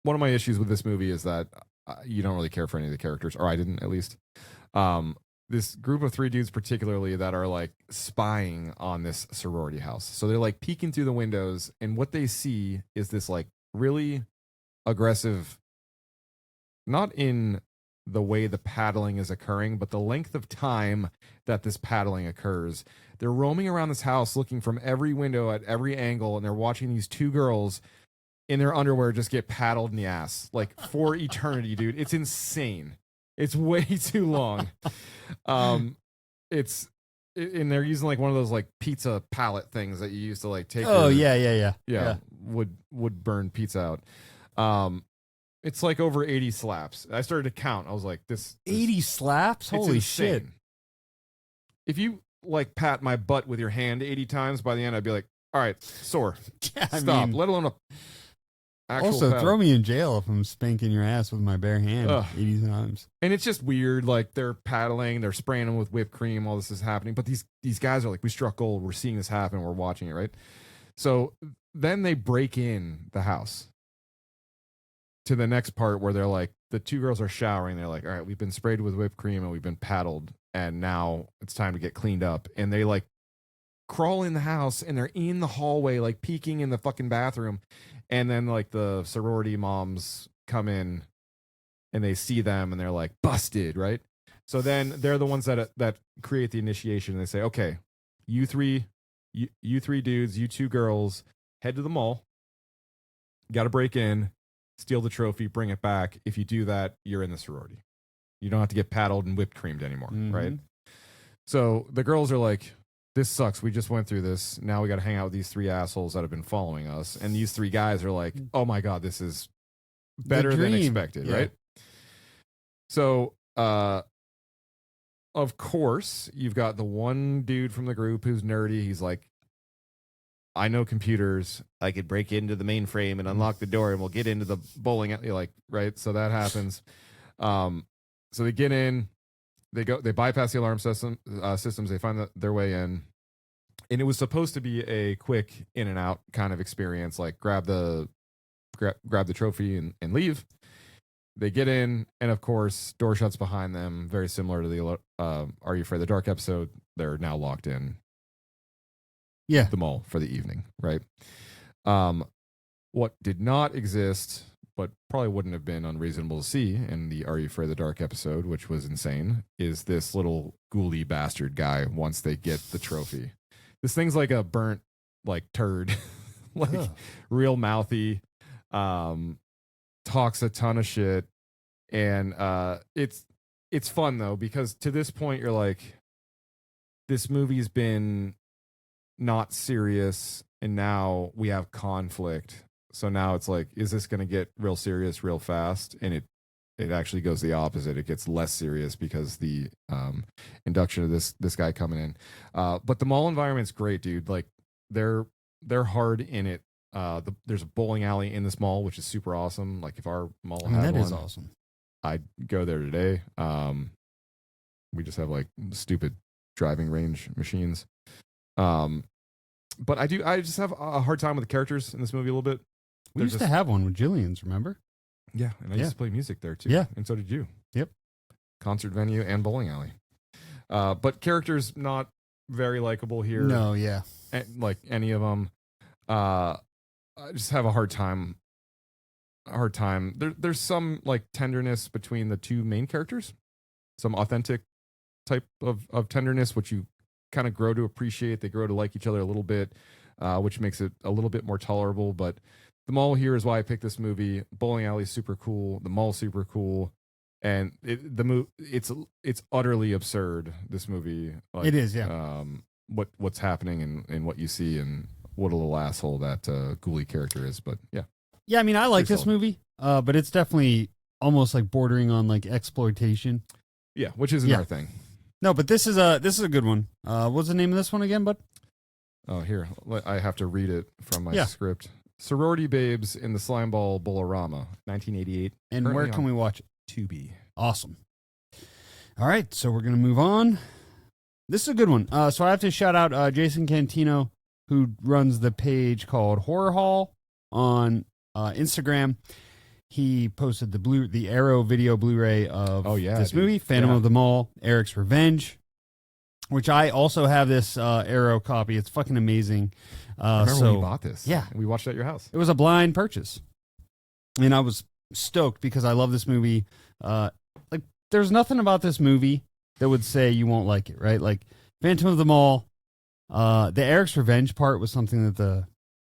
Speaker 1: One of my issues with this movie is that you don't really care for any of the characters, or I didn't at least. This group of 3 dudes particularly that are like spying on this sorority house. So they're like peeking through the windows, and what they see is this like really aggressive, not in the way the paddling is occurring, but the length of time that this paddling occurs. They're roaming around this house looking from every window at every angle, and they're watching these 2 girls in their underwear just get paddled in the ass like for eternity, dude. It's insane. It's way too long. And they're using like one of those like pizza pallet things that you use to like take.
Speaker 2: Oh,
Speaker 1: yeah,
Speaker 2: yeah.
Speaker 1: would burn pizza out. It's like over 80 slaps. I started to count. I was like, this
Speaker 2: 80 slaps?
Speaker 1: it's
Speaker 2: Holy
Speaker 1: insane.
Speaker 2: shit.
Speaker 1: If you like pat my butt with your hand 80 times. By the end, I'd be like, all right, sore.
Speaker 2: Yeah,
Speaker 1: Stop. Let alone a actual
Speaker 2: also
Speaker 1: paddle.
Speaker 2: throw me in jail if I'm spanking your ass with my bare hand
Speaker 1: Ugh.
Speaker 2: 80 times.
Speaker 1: And it's just weird. Like they're paddling, they're spraying them with whipped cream. All this is happening, but these guys are like, we struck gold. We're seeing this happen. We're watching it, right? So then they break in the house to the next part where they're like, the two girls are showering. They're like, all right, we've been sprayed with whipped cream and we've been paddled, and now it's time to get cleaned up. And they like crawl in the house and they're in the hallway, like peeking in the fucking bathroom. And then like the sorority moms come in and they see them and they're like, busted, right? So then they're the ones that create the initiation. They say, okay, you three dudes, you two girls, head to the mall. Got to break in, steal the trophy, bring it back. If you do that, you're in the sorority. You don't have to get paddled and whipped creamed anymore, right? So the girls are like, this sucks. We just went through this. Now we got to hang out with these three assholes that have been following us. And these three guys are like, oh my God, this is better than expected, right? So, of course, you've got the one dude from the group who's nerdy. He's like, I know computers. I could break into the mainframe and unlock the door and we'll get into the bowling alley, like, right? So that happens. So they get in, they bypass the alarm systems. They find their way in, and it was supposed to be a quick in and out kind of experience, like grab the trophy and leave. They get in, and of course, door shuts behind them. Very similar to the Are You Afraid of the Dark episode. They're now locked in.
Speaker 2: Yeah,
Speaker 1: the mall for the evening, right? What did not exist, but probably wouldn't have been unreasonable to see in the Are You Afraid of the Dark episode, which was insane, is this little ghouly bastard guy once they get the trophy. This thing's like a burnt, like, turd. Like, real mouthy. Talks a ton of shit. And it's fun, though, because to this point, you're like, this movie's been not serious, and now we have conflict. So now it's like, is this going to get real serious real fast? And it actually goes the opposite. It gets less serious because the induction of this guy coming in. But the mall environment's great, dude. Like they're hard in it. There's a bowling alley in this mall, which is super awesome. Like if our mall had
Speaker 2: that
Speaker 1: one,
Speaker 2: is awesome. I'd
Speaker 1: go there today. We just have like stupid driving range machines. But I just have a hard time with the characters in this movie a little bit.
Speaker 2: We used to have one with Jillian's, remember?
Speaker 1: Yeah, and I used to play music there too.
Speaker 2: Yeah.
Speaker 1: And so did you.
Speaker 2: Yep.
Speaker 1: Concert venue and bowling alley. But characters not very likable here.
Speaker 2: No, yeah.
Speaker 1: Like any of them. I just have a hard time. There's some like tenderness between the two main characters. Some authentic type of tenderness, which you kind of grow to appreciate. They grow to like each other a little bit, which makes it a little bit more tolerable. But the mall here is why I picked this movie. Bowling alley super cool. The mall super cool, and it's utterly absurd. This movie, like,
Speaker 2: it is, yeah.
Speaker 1: What's happening and what you see and what a little asshole that ghouly character is. But yeah,
Speaker 2: I mean, I like this movie, but it's definitely almost like bordering on like exploitation.
Speaker 1: Yeah, which isn't our thing.
Speaker 2: No, but this is a good one. What's the name of this one again, bud?
Speaker 1: Oh, here, I have to read it from my script. Sorority Babes in the Slimeball Bolorama, 1988.
Speaker 2: And where can we watch it?
Speaker 1: Tubi.
Speaker 2: Awesome. All right, so we're going to move on. This is a good one. So I have to shout out Jason Cantino, who runs the page called Horror Hall on Instagram. He posted the Arrow video Blu-ray of this movie, Phantom of the Mall, Eric's Revenge, which I also have this Arrow copy. It's fucking amazing.
Speaker 1: I remember when you bought this.
Speaker 2: Yeah.
Speaker 1: We watched it at your house.
Speaker 2: It was a blind purchase. And I was stoked because I love this movie. Like, there's nothing about this movie that would say you won't like it, right? Like, Phantom of the Mall, the Eric's Revenge part was something that the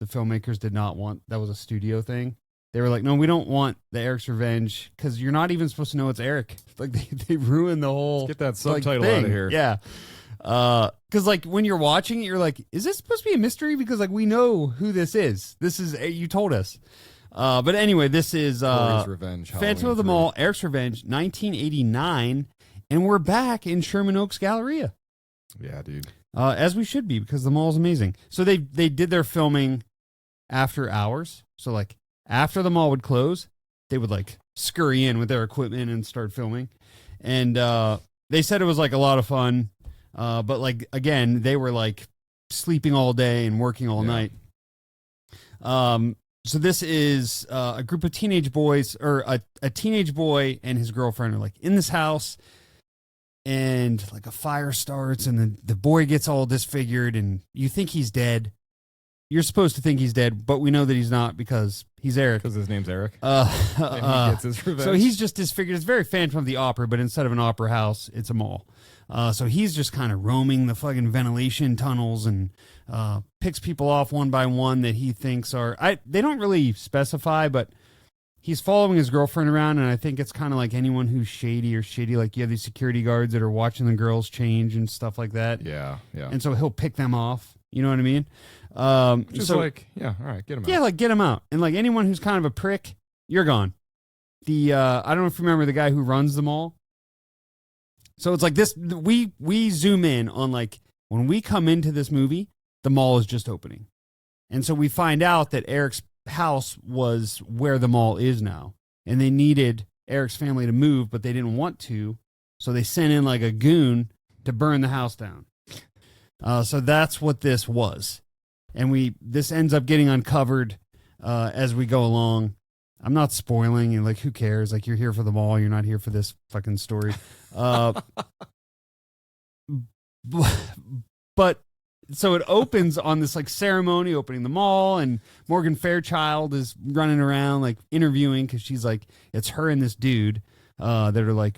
Speaker 2: filmmakers did not want. That was a studio thing. They were like, no, we don't want the Eric's Revenge because you're not even supposed to know it's Eric. Like, they ruined the whole
Speaker 1: Let's get that subtitle
Speaker 2: thing.
Speaker 1: out of here.
Speaker 2: Yeah. Because like when you're watching it, you're like, is this supposed to be a mystery? Because like we know who this is. This is you told us. But anyway, this is
Speaker 1: Revenge,
Speaker 2: Phantom of the Mall, Eric's Revenge, 1989, and we're back in Sherman Oaks Galleria.
Speaker 1: Yeah, dude.
Speaker 2: As we should be, because the mall's amazing. So they did their filming after hours. So like after the mall would close, they would like scurry in with their equipment and start filming. And they said it was like a lot of fun. But like again, they were like sleeping all day and working all night. So this is a group of teenage boys, or a teenage boy and his girlfriend are like in this house, and like a fire starts, and the boy gets all disfigured, and you think he's dead. You're supposed to think he's dead, but we know that he's not because he's Eric.
Speaker 1: Because his name's Eric. And he gets his revenge.
Speaker 2: So he's just disfigured. It's very Phantom of the Opera, but instead of an opera house, it's a mall. So he's just kind of roaming the fucking ventilation tunnels and picks people off one by one that he thinks are... They don't really specify, but he's following his girlfriend around, and I think it's kind of like anyone who's shady. Like you have these security guards that are watching the girls change and stuff like that.
Speaker 1: Yeah.
Speaker 2: And so he'll pick them off. You know what I mean?
Speaker 1: Just
Speaker 2: so,
Speaker 1: like, all right, get him out.
Speaker 2: Yeah, like get him out. And like anyone who's kind of a prick, you're gone. I don't know if you remember the guy who runs the mall. So it's like this, we zoom in on like, when we come into this movie, the mall is just opening. And so we find out that Eric's house was where the mall is now. And they needed Eric's family to move, but they didn't want to. So they sent in like a goon to burn the house down. So that's what this was. And this ends up getting uncovered as we go along. I'm not spoiling, and like, who cares? Like, you're here for the mall. You're not here for this fucking story. But so it opens on this like ceremony opening the mall, and Morgan Fairchild is running around like interviewing, because she's like, it's her and this dude that are like,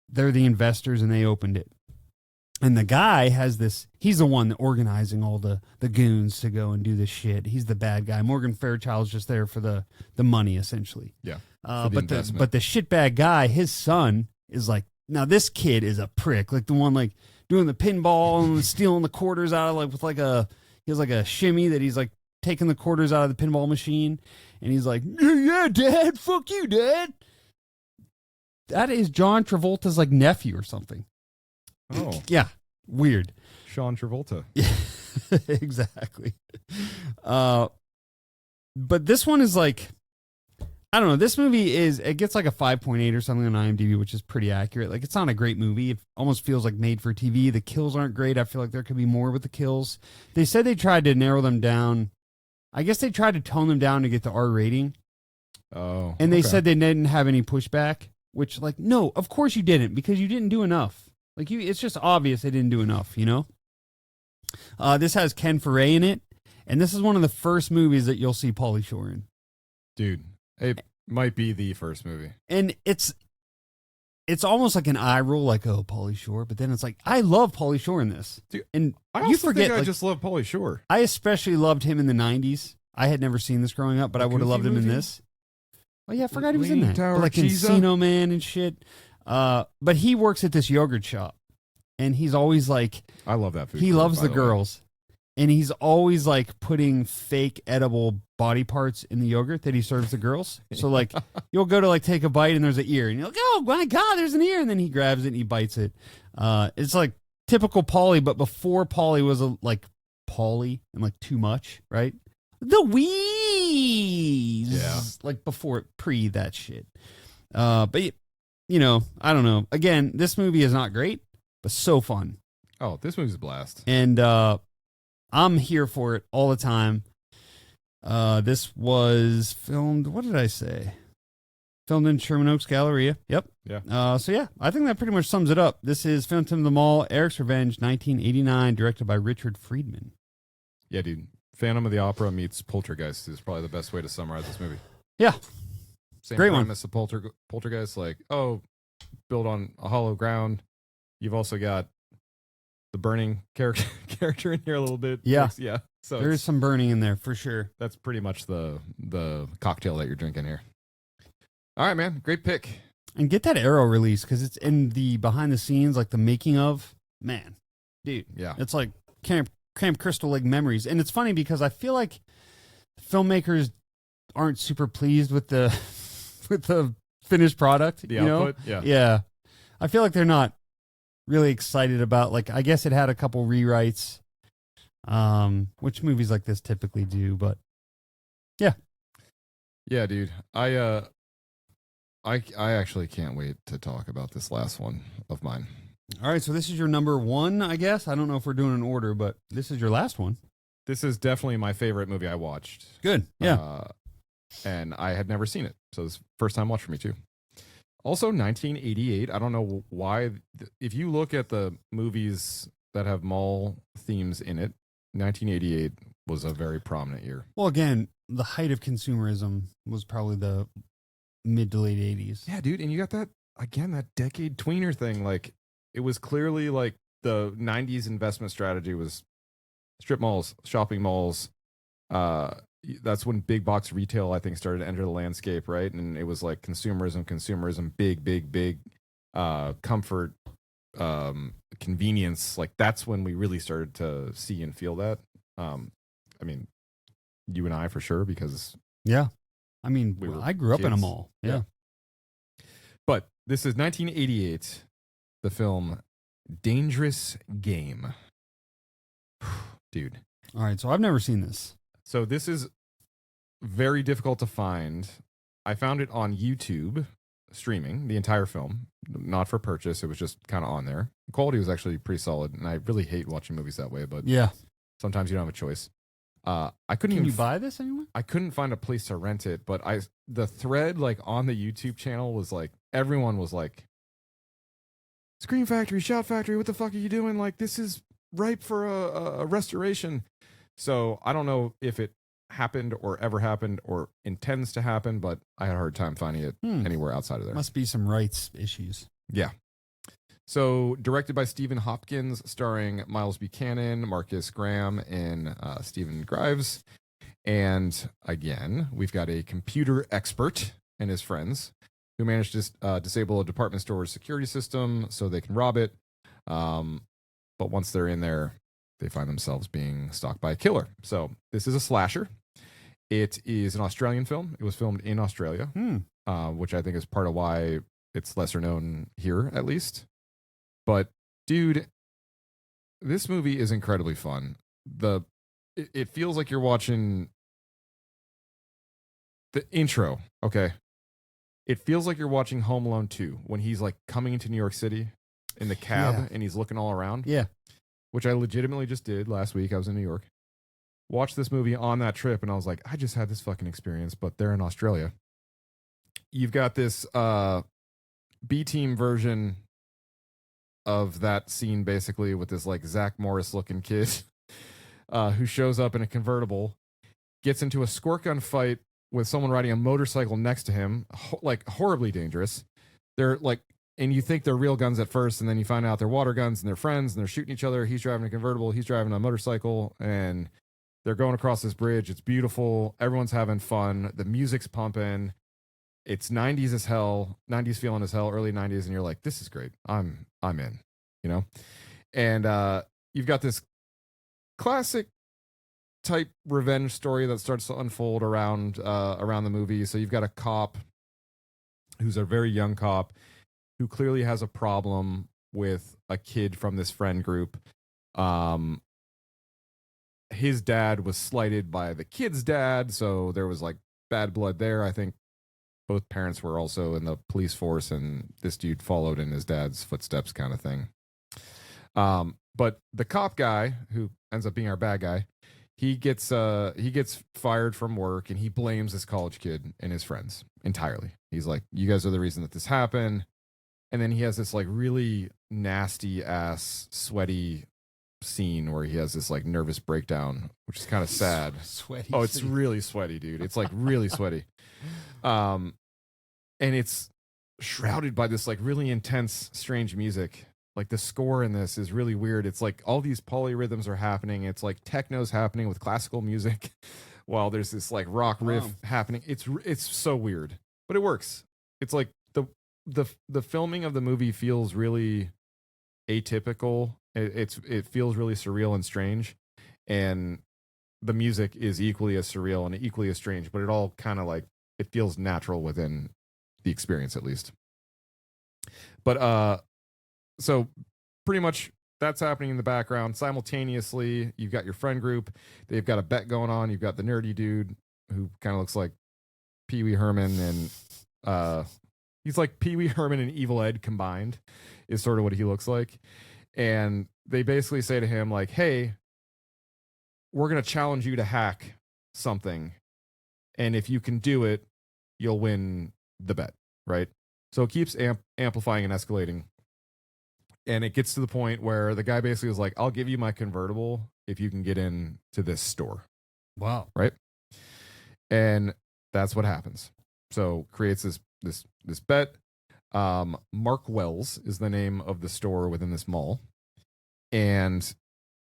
Speaker 2: they're the investors and they opened it. And the guy has this, he's the one that organizing all the goons to go and do this shit. He's the bad guy. Morgan Fairchild's just there for the money, essentially.
Speaker 1: Yeah.
Speaker 2: But the shitbag guy, his son, is like, now this kid is a prick. Like the one like doing the pinball and stealing the quarters out of like, with like he has like a shimmy that he's like taking the quarters out of the pinball machine. And he's like, yeah, Dad, fuck you, Dad. That is John Travolta's like nephew or something.
Speaker 1: Oh.
Speaker 2: Yeah. Weird.
Speaker 1: Sean Travolta.
Speaker 2: Exactly. But this one is like, I don't know. This movie it gets like a 5.8 or something on IMDb, which is pretty accurate. Like, it's not a great movie. It almost feels like made for TV. The kills aren't great. I feel like there could be more with the kills. They said they tried to narrow them down. I guess they tried to tone them down to get the R rating.
Speaker 1: Oh.
Speaker 2: And they said they didn't have any pushback, which, like, no, of course you didn't, because you didn't do enough. Like, it's just obvious they didn't do enough, you know? This has Ken Foray in it, and this is one of the first movies that you'll see Pauly Shore in.
Speaker 1: Dude, it might be the first movie.
Speaker 2: And it's almost like an eye roll, like, oh, Pauly Shore, but then it's like, I love Pauly Shore in this.
Speaker 1: Dude,
Speaker 2: and
Speaker 1: I
Speaker 2: you forget,
Speaker 1: think I
Speaker 2: like,
Speaker 1: just love Pauly Shore.
Speaker 2: I especially loved him in the 90s. I had never seen this growing up, but I would have loved him in this. Oh, yeah, I forgot he was in that.
Speaker 1: Tower
Speaker 2: Like
Speaker 1: Cheesa?
Speaker 2: Encino Man and shit. But he works at this yogurt shop, and he's always like,
Speaker 1: I love that food.
Speaker 2: He loves the
Speaker 1: way.
Speaker 2: girls, and he's always like putting fake edible body parts in the yogurt that he serves the girls. So like, you'll go to like take a bite, and there's an ear, and you're like, oh my God, there's an ear, and then he grabs it and he bites it. It's like typical Pauly, but before Pauly was like Pauly and like too much, right? The wheeze,
Speaker 1: yeah,
Speaker 2: like before pre that shit. But you know, I don't know. Again, this movie is not great, but so fun.
Speaker 1: Oh, this movie's a blast.
Speaker 2: And I'm here for it all the time. This was filmed, what did I say? Filmed in Sherman Oaks Galleria. Yep.
Speaker 1: Yeah.
Speaker 2: So yeah, I think that pretty much sums it up. This is Phantom of the Mall, Eric's Revenge, 1989, directed by Richard Friedman.
Speaker 1: Yeah, dude. Phantom of the Opera meets Poltergeist is probably the best way to summarize this movie.
Speaker 2: Yeah.
Speaker 1: Same
Speaker 2: Great one.
Speaker 1: premise of Poltergeist, like, oh, built on a hollow ground. You've also got the burning character in here a little bit.
Speaker 2: Yeah.
Speaker 1: Yeah. So
Speaker 2: There is some burning in there for sure.
Speaker 1: that's pretty much the cocktail that you're drinking here. All right, man. Great pick.
Speaker 2: And get that Arrow release, because it's in the behind the scenes, like the making of. Man, dude.
Speaker 1: Yeah.
Speaker 2: It's like Camp Crystal Lake memories. And it's funny because I feel like filmmakers aren't super pleased with the with the finished product.
Speaker 1: The
Speaker 2: you
Speaker 1: output.
Speaker 2: know?
Speaker 1: Yeah.
Speaker 2: Yeah. I feel like they're not really excited about. Like, I guess it had a couple rewrites, which movies like this typically do. But yeah,
Speaker 1: Yeah, dude. I actually can't wait to talk about this last one of mine.
Speaker 2: all right. So this is your number one, I guess. I don't know if we're doing an order, but this is your last one.
Speaker 1: This is definitely my favorite movie I watched.
Speaker 2: Good. Yeah.
Speaker 1: And I had never seen it, so it's first time watch for me too. Also, 1988. I don't know why. If you look at the movies that have mall themes in it, 1988 was a very prominent year.
Speaker 2: Well, again, the height of consumerism was probably the mid to late 80s.
Speaker 1: Yeah, dude. And you got that, again, that decade tweener thing. Like, it was clearly like the 90s investment strategy was strip malls, shopping malls. That's when big box retail, I think, started to enter the landscape, right? And it was like consumerism, big, comfort, convenience. Like, that's when we really started to see and feel that. I mean, you and I for sure, because
Speaker 2: Yeah. I mean,
Speaker 1: we were
Speaker 2: I grew up in a
Speaker 1: kids.
Speaker 2: mall. Yeah.
Speaker 1: But this is 1988, the film Dangerous Game. Dude.
Speaker 2: All right. So I've never seen this.
Speaker 1: So this is very difficult to find. I found it on YouTube streaming, the entire film, not for purchase. It was just kind of on there. The quality was actually pretty solid, and I really hate watching movies that way, but
Speaker 2: Yeah.
Speaker 1: sometimes you don't have a choice. I couldn't
Speaker 2: Can
Speaker 1: even
Speaker 2: you buy this anywhere?
Speaker 1: I couldn't find a place to rent it, but the thread like on the YouTube channel was like, everyone was like, Scream Factory, Shout Factory, what the fuck are you doing? Like, this is ripe for a restoration. So I don't know if it happened or ever happened or intends to happen, but I had a hard time finding it anywhere outside of there.
Speaker 2: Must be some rights issues.
Speaker 1: Yeah. So directed by Stephen Hopkins, starring Miles Buchanan, Marcus Graham, and Stephen Grives. And again, we've got a computer expert and his friends who managed to disable a department store's security system so they can rob it. But once they're in there, they find themselves being stalked by a killer. So this is a slasher. It is an Australian film. It was filmed in Australia, which I think is part of why it's lesser known here, at least. But dude, this movie is incredibly fun. It feels like you're watching the intro. Okay. It feels like you're watching Home Alone 2 when he's like coming into New York City in the cab and he's looking all around.
Speaker 2: Yeah.
Speaker 1: Which I legitimately just did last week. I was in New York. Watched this movie on that trip and I was like, I just had this fucking experience, but they're in Australia. You've got this B-team version of that scene basically with this like Zach Morris looking kid who shows up in a convertible, gets into a squirt gun fight with someone riding a motorcycle next to him, like horribly dangerous. They're like, and you think they're real guns at first, and then you find out they're water guns and they're friends and they're shooting each other. He's driving a convertible, he's driving a motorcycle, and they're going across this bridge. It's beautiful. Everyone's having fun. The music's pumping. It's 90s as hell, 90s feeling as hell, early 90s, and you're like, this is great. I'm in, you know? And you've got this classic type revenge story that starts to unfold around the movie. So you've got a cop who's a very young cop who clearly has a problem with a kid from this friend group. His dad was slighted by the kid's dad, so there was like bad blood there. I think both parents were also in the police force, and this dude followed in his dad's footsteps, kind of thing. But the cop guy, who ends up being our bad guy, he gets fired from work, and he blames this college kid and his friends entirely. He's like, "You guys are the reason that this happened." And then he has this like really nasty ass sweaty scene where he has this like nervous breakdown, which is kind of sad.
Speaker 2: Sweaty.
Speaker 1: Oh, it's really sweaty, dude. It's like really sweaty. And it's shrouded by this like really intense, strange music. Like the score in this is really weird. It's like all these polyrhythms are happening. It's like techno's happening with classical music while there's this like rock riff happening. It's so weird, but it works. It's like the filming of the movie feels really atypical. It feels really surreal and strange, and the music is equally as surreal and equally as strange, but it all kind of like it feels natural within the experience, at least. But so pretty much that's happening in the background. Simultaneously, you've got your friend group. They've got a bet going on. You've got the nerdy dude who kind of looks like Pee Wee Herman, and he's like Pee Wee Herman and Evil Ed combined, is sort of what he looks like. And they basically say to him, like, hey, we're going to challenge you to hack something. And if you can do it, you'll win the bet, right? So it keeps amplifying and escalating. And it gets to the point where the guy basically is like, I'll give you my convertible if you can get into this store.
Speaker 2: Wow.
Speaker 1: Right? And that's what happens. So creates this bet. Mark Wells is the name of the store within this mall. And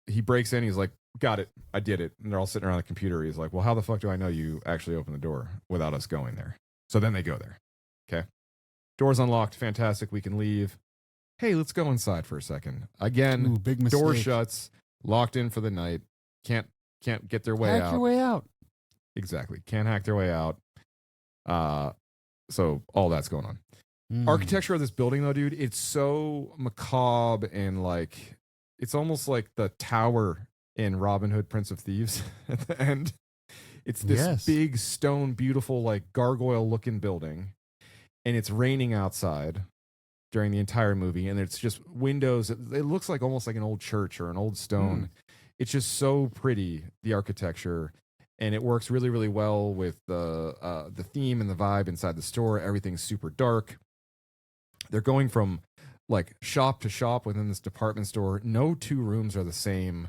Speaker 1: he breaks in. He's like, got it. I did it. And they're all sitting around the computer. He's like, well, how the fuck do I know you actually opened the door without us going there? So then they go there. Okay. Door's unlocked. Fantastic. We can leave. Hey, let's go inside for a second. Again,
Speaker 2: Ooh, big mistake.
Speaker 1: door shuts, locked in for the night. Can't get their way out.
Speaker 2: Hack your way out.
Speaker 1: Exactly. Can't hack their way out. So all that's going on. Architecture of this building, though, dude, it's so macabre and like it's almost like the tower in Robin Hood, Prince of Thieves at the end. It's this big stone, beautiful, like gargoyle-looking building, and it's raining outside during the entire movie, and it's just windows. It looks like almost like an old church or an old stone. It's just so pretty, the architecture, and it works really, really well with the theme and the vibe inside the store. Everything's super dark. They're going from like shop to shop within this department store. No two rooms are the same.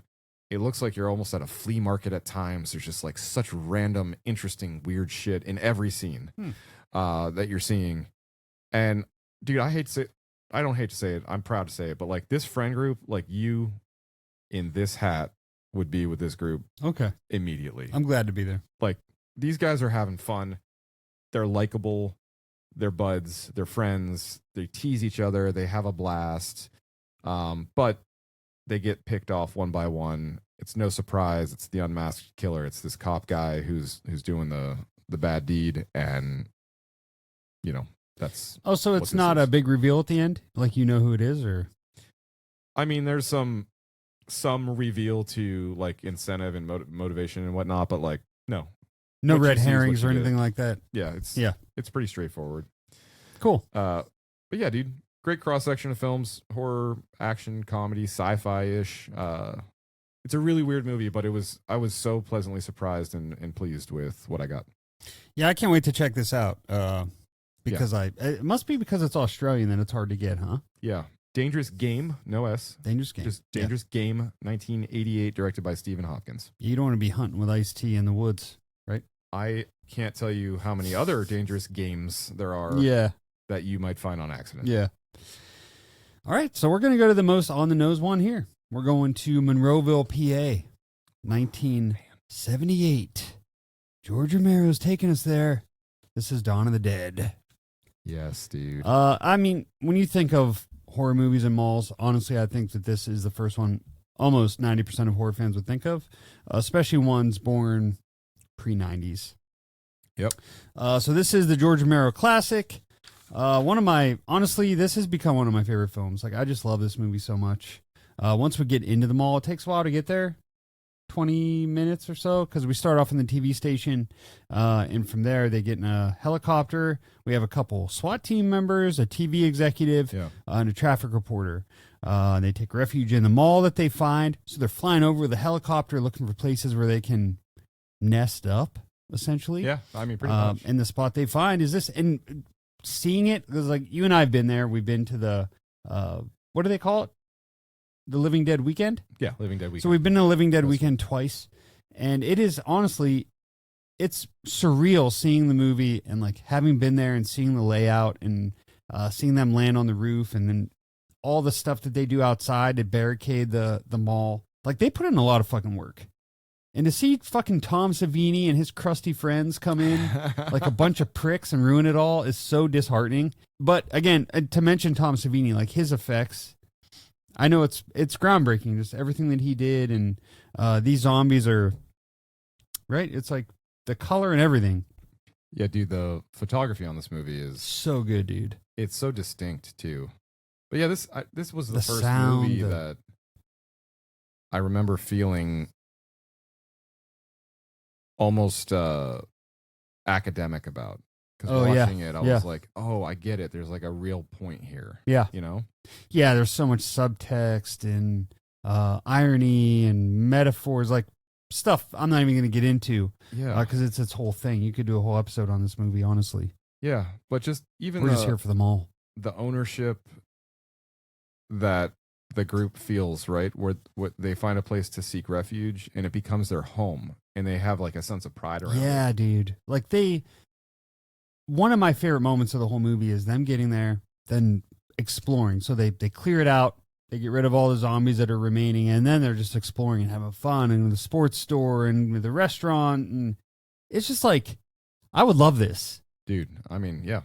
Speaker 1: It looks like you're almost at a flea market at times. There's just like such random, interesting, weird shit in every scene that you're seeing. And dude, I don't hate to say it. I'm proud to say it, but like this friend group, like you in this hat would be with this group.
Speaker 2: Okay.
Speaker 1: Immediately.
Speaker 2: I'm glad to be there.
Speaker 1: Like these guys are having fun. They're likable. They're buds. They're friends. They tease each other. They have a blast. But they get picked off one by one. It's no surprise. It's the unmasked killer. It's this cop guy who's doing the bad deed, and you know that's.
Speaker 2: Oh, so it's not a big reveal at the end, like you know who it is, or?
Speaker 1: I mean, there's some reveal to like incentive and motivation and whatnot, but like no
Speaker 2: red herrings or anything like that.
Speaker 1: Yeah, it's pretty straightforward.
Speaker 2: Cool.
Speaker 1: But yeah, dude. Great cross-section of films, horror, action, comedy, sci-fi-ish. It's a really weird movie, but I was so pleasantly surprised and pleased with what I got.
Speaker 2: Yeah, I can't wait to check this out. Because it must be because it's Australian that it's hard to get, huh?
Speaker 1: Yeah. Dangerous Game, no S.
Speaker 2: Dangerous Game.
Speaker 1: Just Dangerous Game, 1988, directed by Stephen Hopkins.
Speaker 2: You don't want to be hunting with Ice-T in the woods, right?
Speaker 1: I can't tell you how many other dangerous games there are that you might find on accident.
Speaker 2: Yeah. All right, so we're going to go to the most on-the-nose one here. We're going to Monroeville, PA, 1978. George Romero's taking us there. This is Dawn of the Dead.
Speaker 1: Yes, dude.
Speaker 2: I mean, when you think of horror movies and malls, honestly, I think that this is the first one almost 90% of horror fans would think of, especially ones born pre-90s.
Speaker 1: Yep.
Speaker 2: So this is the George Romero classic. Honestly, this has become one of my favorite films. Like, I just love this movie so much. Once we get into the mall, it takes a while to get there, 20 minutes or so, because we start off in the TV station, and from there they get in a helicopter. We have a couple SWAT team members, a TV executive, and a traffic reporter. They take refuge in the mall that they find, so they're flying over with a helicopter looking for places where they can nest up, essentially.
Speaker 1: Yeah, I mean, pretty much.
Speaker 2: And the spot they find is this, and seeing it, because like you and I have been there. We've been to the what do they call it? The Living Dead Weekend?
Speaker 1: Yeah, Living Dead Weekend.
Speaker 2: So we've been to Living Dead Weekend twice, and it is honestly, it's surreal seeing the movie and like having been there and seeing the layout and seeing them land on the roof, and then all the stuff that they do outside to barricade the mall. Like, they put in a lot of fucking work. And to see fucking Tom Savini and his crusty friends come in like a bunch of pricks and ruin it all is so disheartening. But again, to mention Tom Savini, like his effects, I know it's groundbreaking, just everything that he did. And these zombies are, right? It's like the color and everything.
Speaker 1: Yeah, dude, the photography on this movie is
Speaker 2: so good, dude.
Speaker 1: It's so distinct, too. But yeah, this was the
Speaker 2: The
Speaker 1: first
Speaker 2: sound,
Speaker 1: movie that I remember feeling almost academic about. Because
Speaker 2: Oh, yeah.
Speaker 1: watching it, I
Speaker 2: Yeah.
Speaker 1: was like, oh, I get it. There's like a real point here.
Speaker 2: Yeah.
Speaker 1: You know?
Speaker 2: Yeah, there's so much subtext and irony and metaphors, like stuff I'm not even going to get into
Speaker 1: Yeah.
Speaker 2: because it's its whole thing. You could do a whole episode on this movie, honestly.
Speaker 1: Yeah. But just even
Speaker 2: We're just here for them all.
Speaker 1: the ownership that the group feels, right? Where they find a place to seek refuge and it becomes their home and they have like a sense of pride around it.
Speaker 2: Yeah, dude. Like one of my favorite moments of the whole movie is them getting there, then exploring. So they clear it out. They get rid of all the zombies that are remaining, and then they're just exploring and having fun and the sports store and the restaurant. And it's just like, I would love this.
Speaker 1: Dude, I mean, yeah.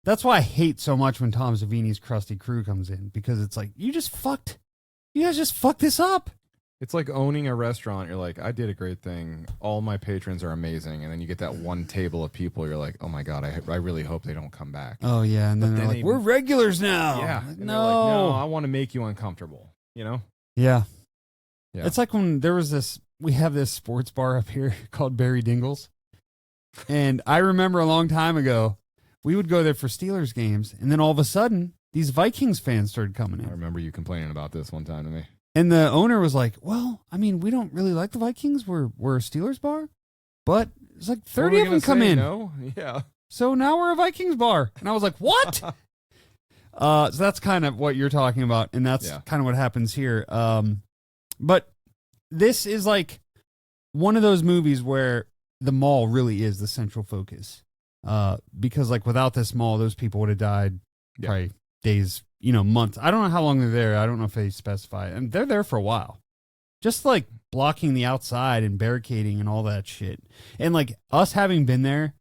Speaker 2: That's why I hate so much when Tom Savini's Krusty Crew comes in, because it's like, you guys just fucked this up.
Speaker 1: It's like owning a restaurant. You're like, I did a great thing. All my patrons are amazing. And then you get that one table of people. You're like, oh my God, I really hope they don't come back.
Speaker 2: Oh, yeah. And then they're like, we're regulars now.
Speaker 1: Yeah.
Speaker 2: Like,
Speaker 1: And
Speaker 2: no.
Speaker 1: they're like, no, I want to make you uncomfortable. You know?
Speaker 2: Yeah.
Speaker 1: Yeah.
Speaker 2: It's like when we have this sports bar up here called Barry Dingle's. And I remember a long time ago, we would go there for Steelers games. And then all of a sudden, these Vikings fans started coming
Speaker 1: I
Speaker 2: in.
Speaker 1: remember you complaining about this one time to me.
Speaker 2: And the owner was like, well, I mean, we don't really like the Vikings. We're a Steelers bar. But it's like 30 of them come in.
Speaker 1: No? Yeah.
Speaker 2: So now we're a Vikings bar. And I was like, what? So that's kind of what you're talking about. And that's kind of what happens here. But this is like one of those movies where the mall really is the central focus. Because like without this mall, those people would have died probably days, months. I don't know how long they're there. I don't know if they specify. And they're there for a while. Just like blocking the outside and barricading and all that shit. And like us having been there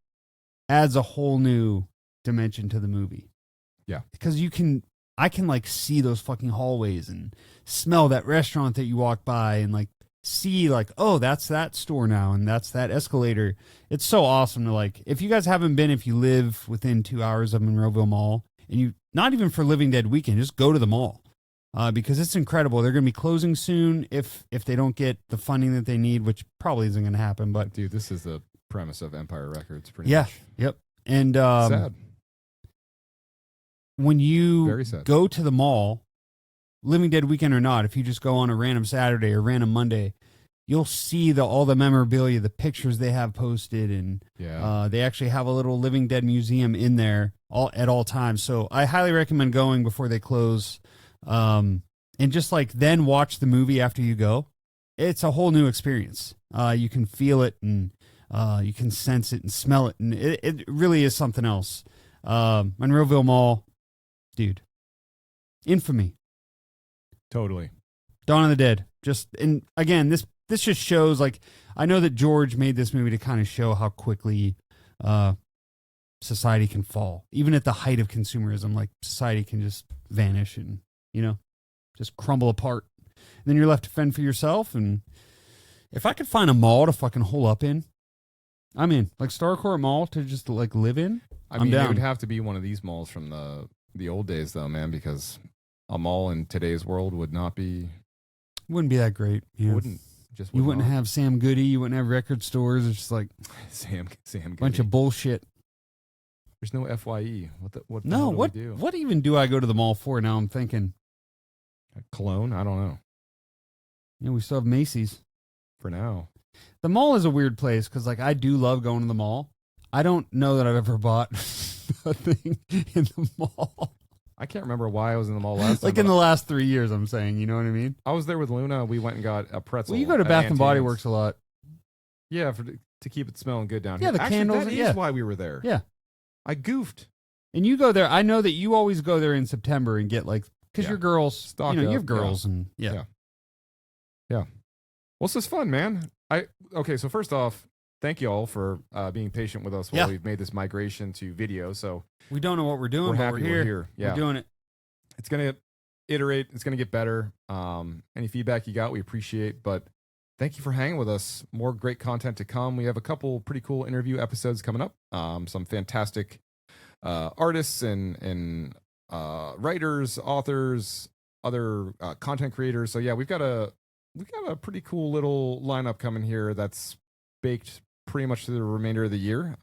Speaker 2: adds a whole new dimension to the movie.
Speaker 1: Yeah.
Speaker 2: Because I can like see those fucking hallways and smell that restaurant that you walk by and like see like, oh, that's that store now and that's that escalator. It's so awesome to like, if you guys haven't been, if you live within 2 hours of Monroeville Mall and you, not even for Living Dead weekend, just go to the mall. Because it's incredible. They're going to be closing soon if they don't get the funding that they need, which probably isn't going to happen. But
Speaker 1: dude, this is the premise of Empire Records, pretty
Speaker 2: yeah,
Speaker 1: much.
Speaker 2: Yep. And
Speaker 1: sad.
Speaker 2: When you
Speaker 1: Very sad.
Speaker 2: go to the mall, Living Dead weekend or not, if you just go on a random Saturday or random Monday, you'll see all the memorabilia, the pictures they have posted, and they actually have a little Living Dead museum in there at all times. So I highly recommend going before they close. And just like then watch the movie after you go. It's a whole new experience. You can feel it and you can sense it and smell it, and it really is something else. Monroeville Mall, dude, infamy.
Speaker 1: Totally.
Speaker 2: Dawn of the Dead. And again, this just shows, like, I know that George made this movie to kind of show how quickly society can fall. Even at the height of consumerism, like, society can just vanish and, just crumble apart. And then you're left to fend for yourself. And if I could find a mall to fucking hole up in, I'm in. Like, Starcourt Mall to just, like, live in, I'm down.
Speaker 1: It would have to be one of these malls from the old days, though, man, because a mall in today's world wouldn't be that great. Yeah. You wouldn't
Speaker 2: have Sam Goody. You wouldn't have record stores. It's just like
Speaker 1: Sam Goody.
Speaker 2: Bunch of bullshit.
Speaker 1: There's no FYE. What do we do?
Speaker 2: What even do I go to the mall for now? I'm thinking
Speaker 1: Cologne. I don't know.
Speaker 2: Yeah, we still have Macy's
Speaker 1: for now.
Speaker 2: The mall is a weird place because like I do love going to the mall. I don't know that I've ever bought a thing in the mall.
Speaker 1: I can't remember why I was in the mall last time.
Speaker 2: Like in the last 3 years, I'm saying, you know what I mean?
Speaker 1: I was there with Luna. We went and got a pretzel.
Speaker 2: Well, you go to Bath and Body Works a lot.
Speaker 1: Yeah, to keep it smelling good down
Speaker 2: here.
Speaker 1: Yeah,
Speaker 2: the candles.
Speaker 1: That is why we were there.
Speaker 2: Yeah.
Speaker 1: I goofed.
Speaker 2: And you go there. I know that you always go there in September and get like, because you're girls.
Speaker 1: Stock
Speaker 2: you
Speaker 1: up,
Speaker 2: have girls and
Speaker 1: Yeah. Well, this is fun, man. Okay, so first off, thank you all for being patient with us while we've made this migration to video. So
Speaker 2: we don't know what we're doing, but
Speaker 1: we're here. Yeah.
Speaker 2: We're doing it.
Speaker 1: It's going to iterate. It's going to get better. Any feedback you got, we appreciate. But thank you for hanging with us. More great content to come. We have a couple pretty cool interview episodes coming up. Some fantastic artists and writers, authors, other content creators. So yeah, we've got a pretty cool little lineup coming here that's baked pretty much through the remainder of the year.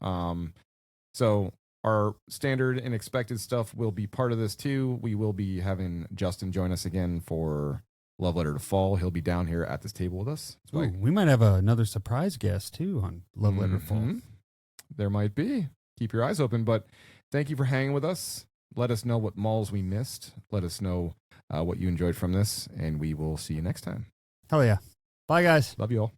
Speaker 1: So our standard and expected stuff will be part of this too. We will be having Justin join us again for Love Letter to Fall. He'll be down here at this table with us.
Speaker 2: Ooh, we might have another surprise guest too on Love Letter to Fall.
Speaker 1: There might be. Keep your eyes open. But thank you for hanging with us. Let us know what malls we missed. Let us know what you enjoyed from this, and we will see you next time.
Speaker 2: Hell yeah. Bye, guys.
Speaker 1: Love you all.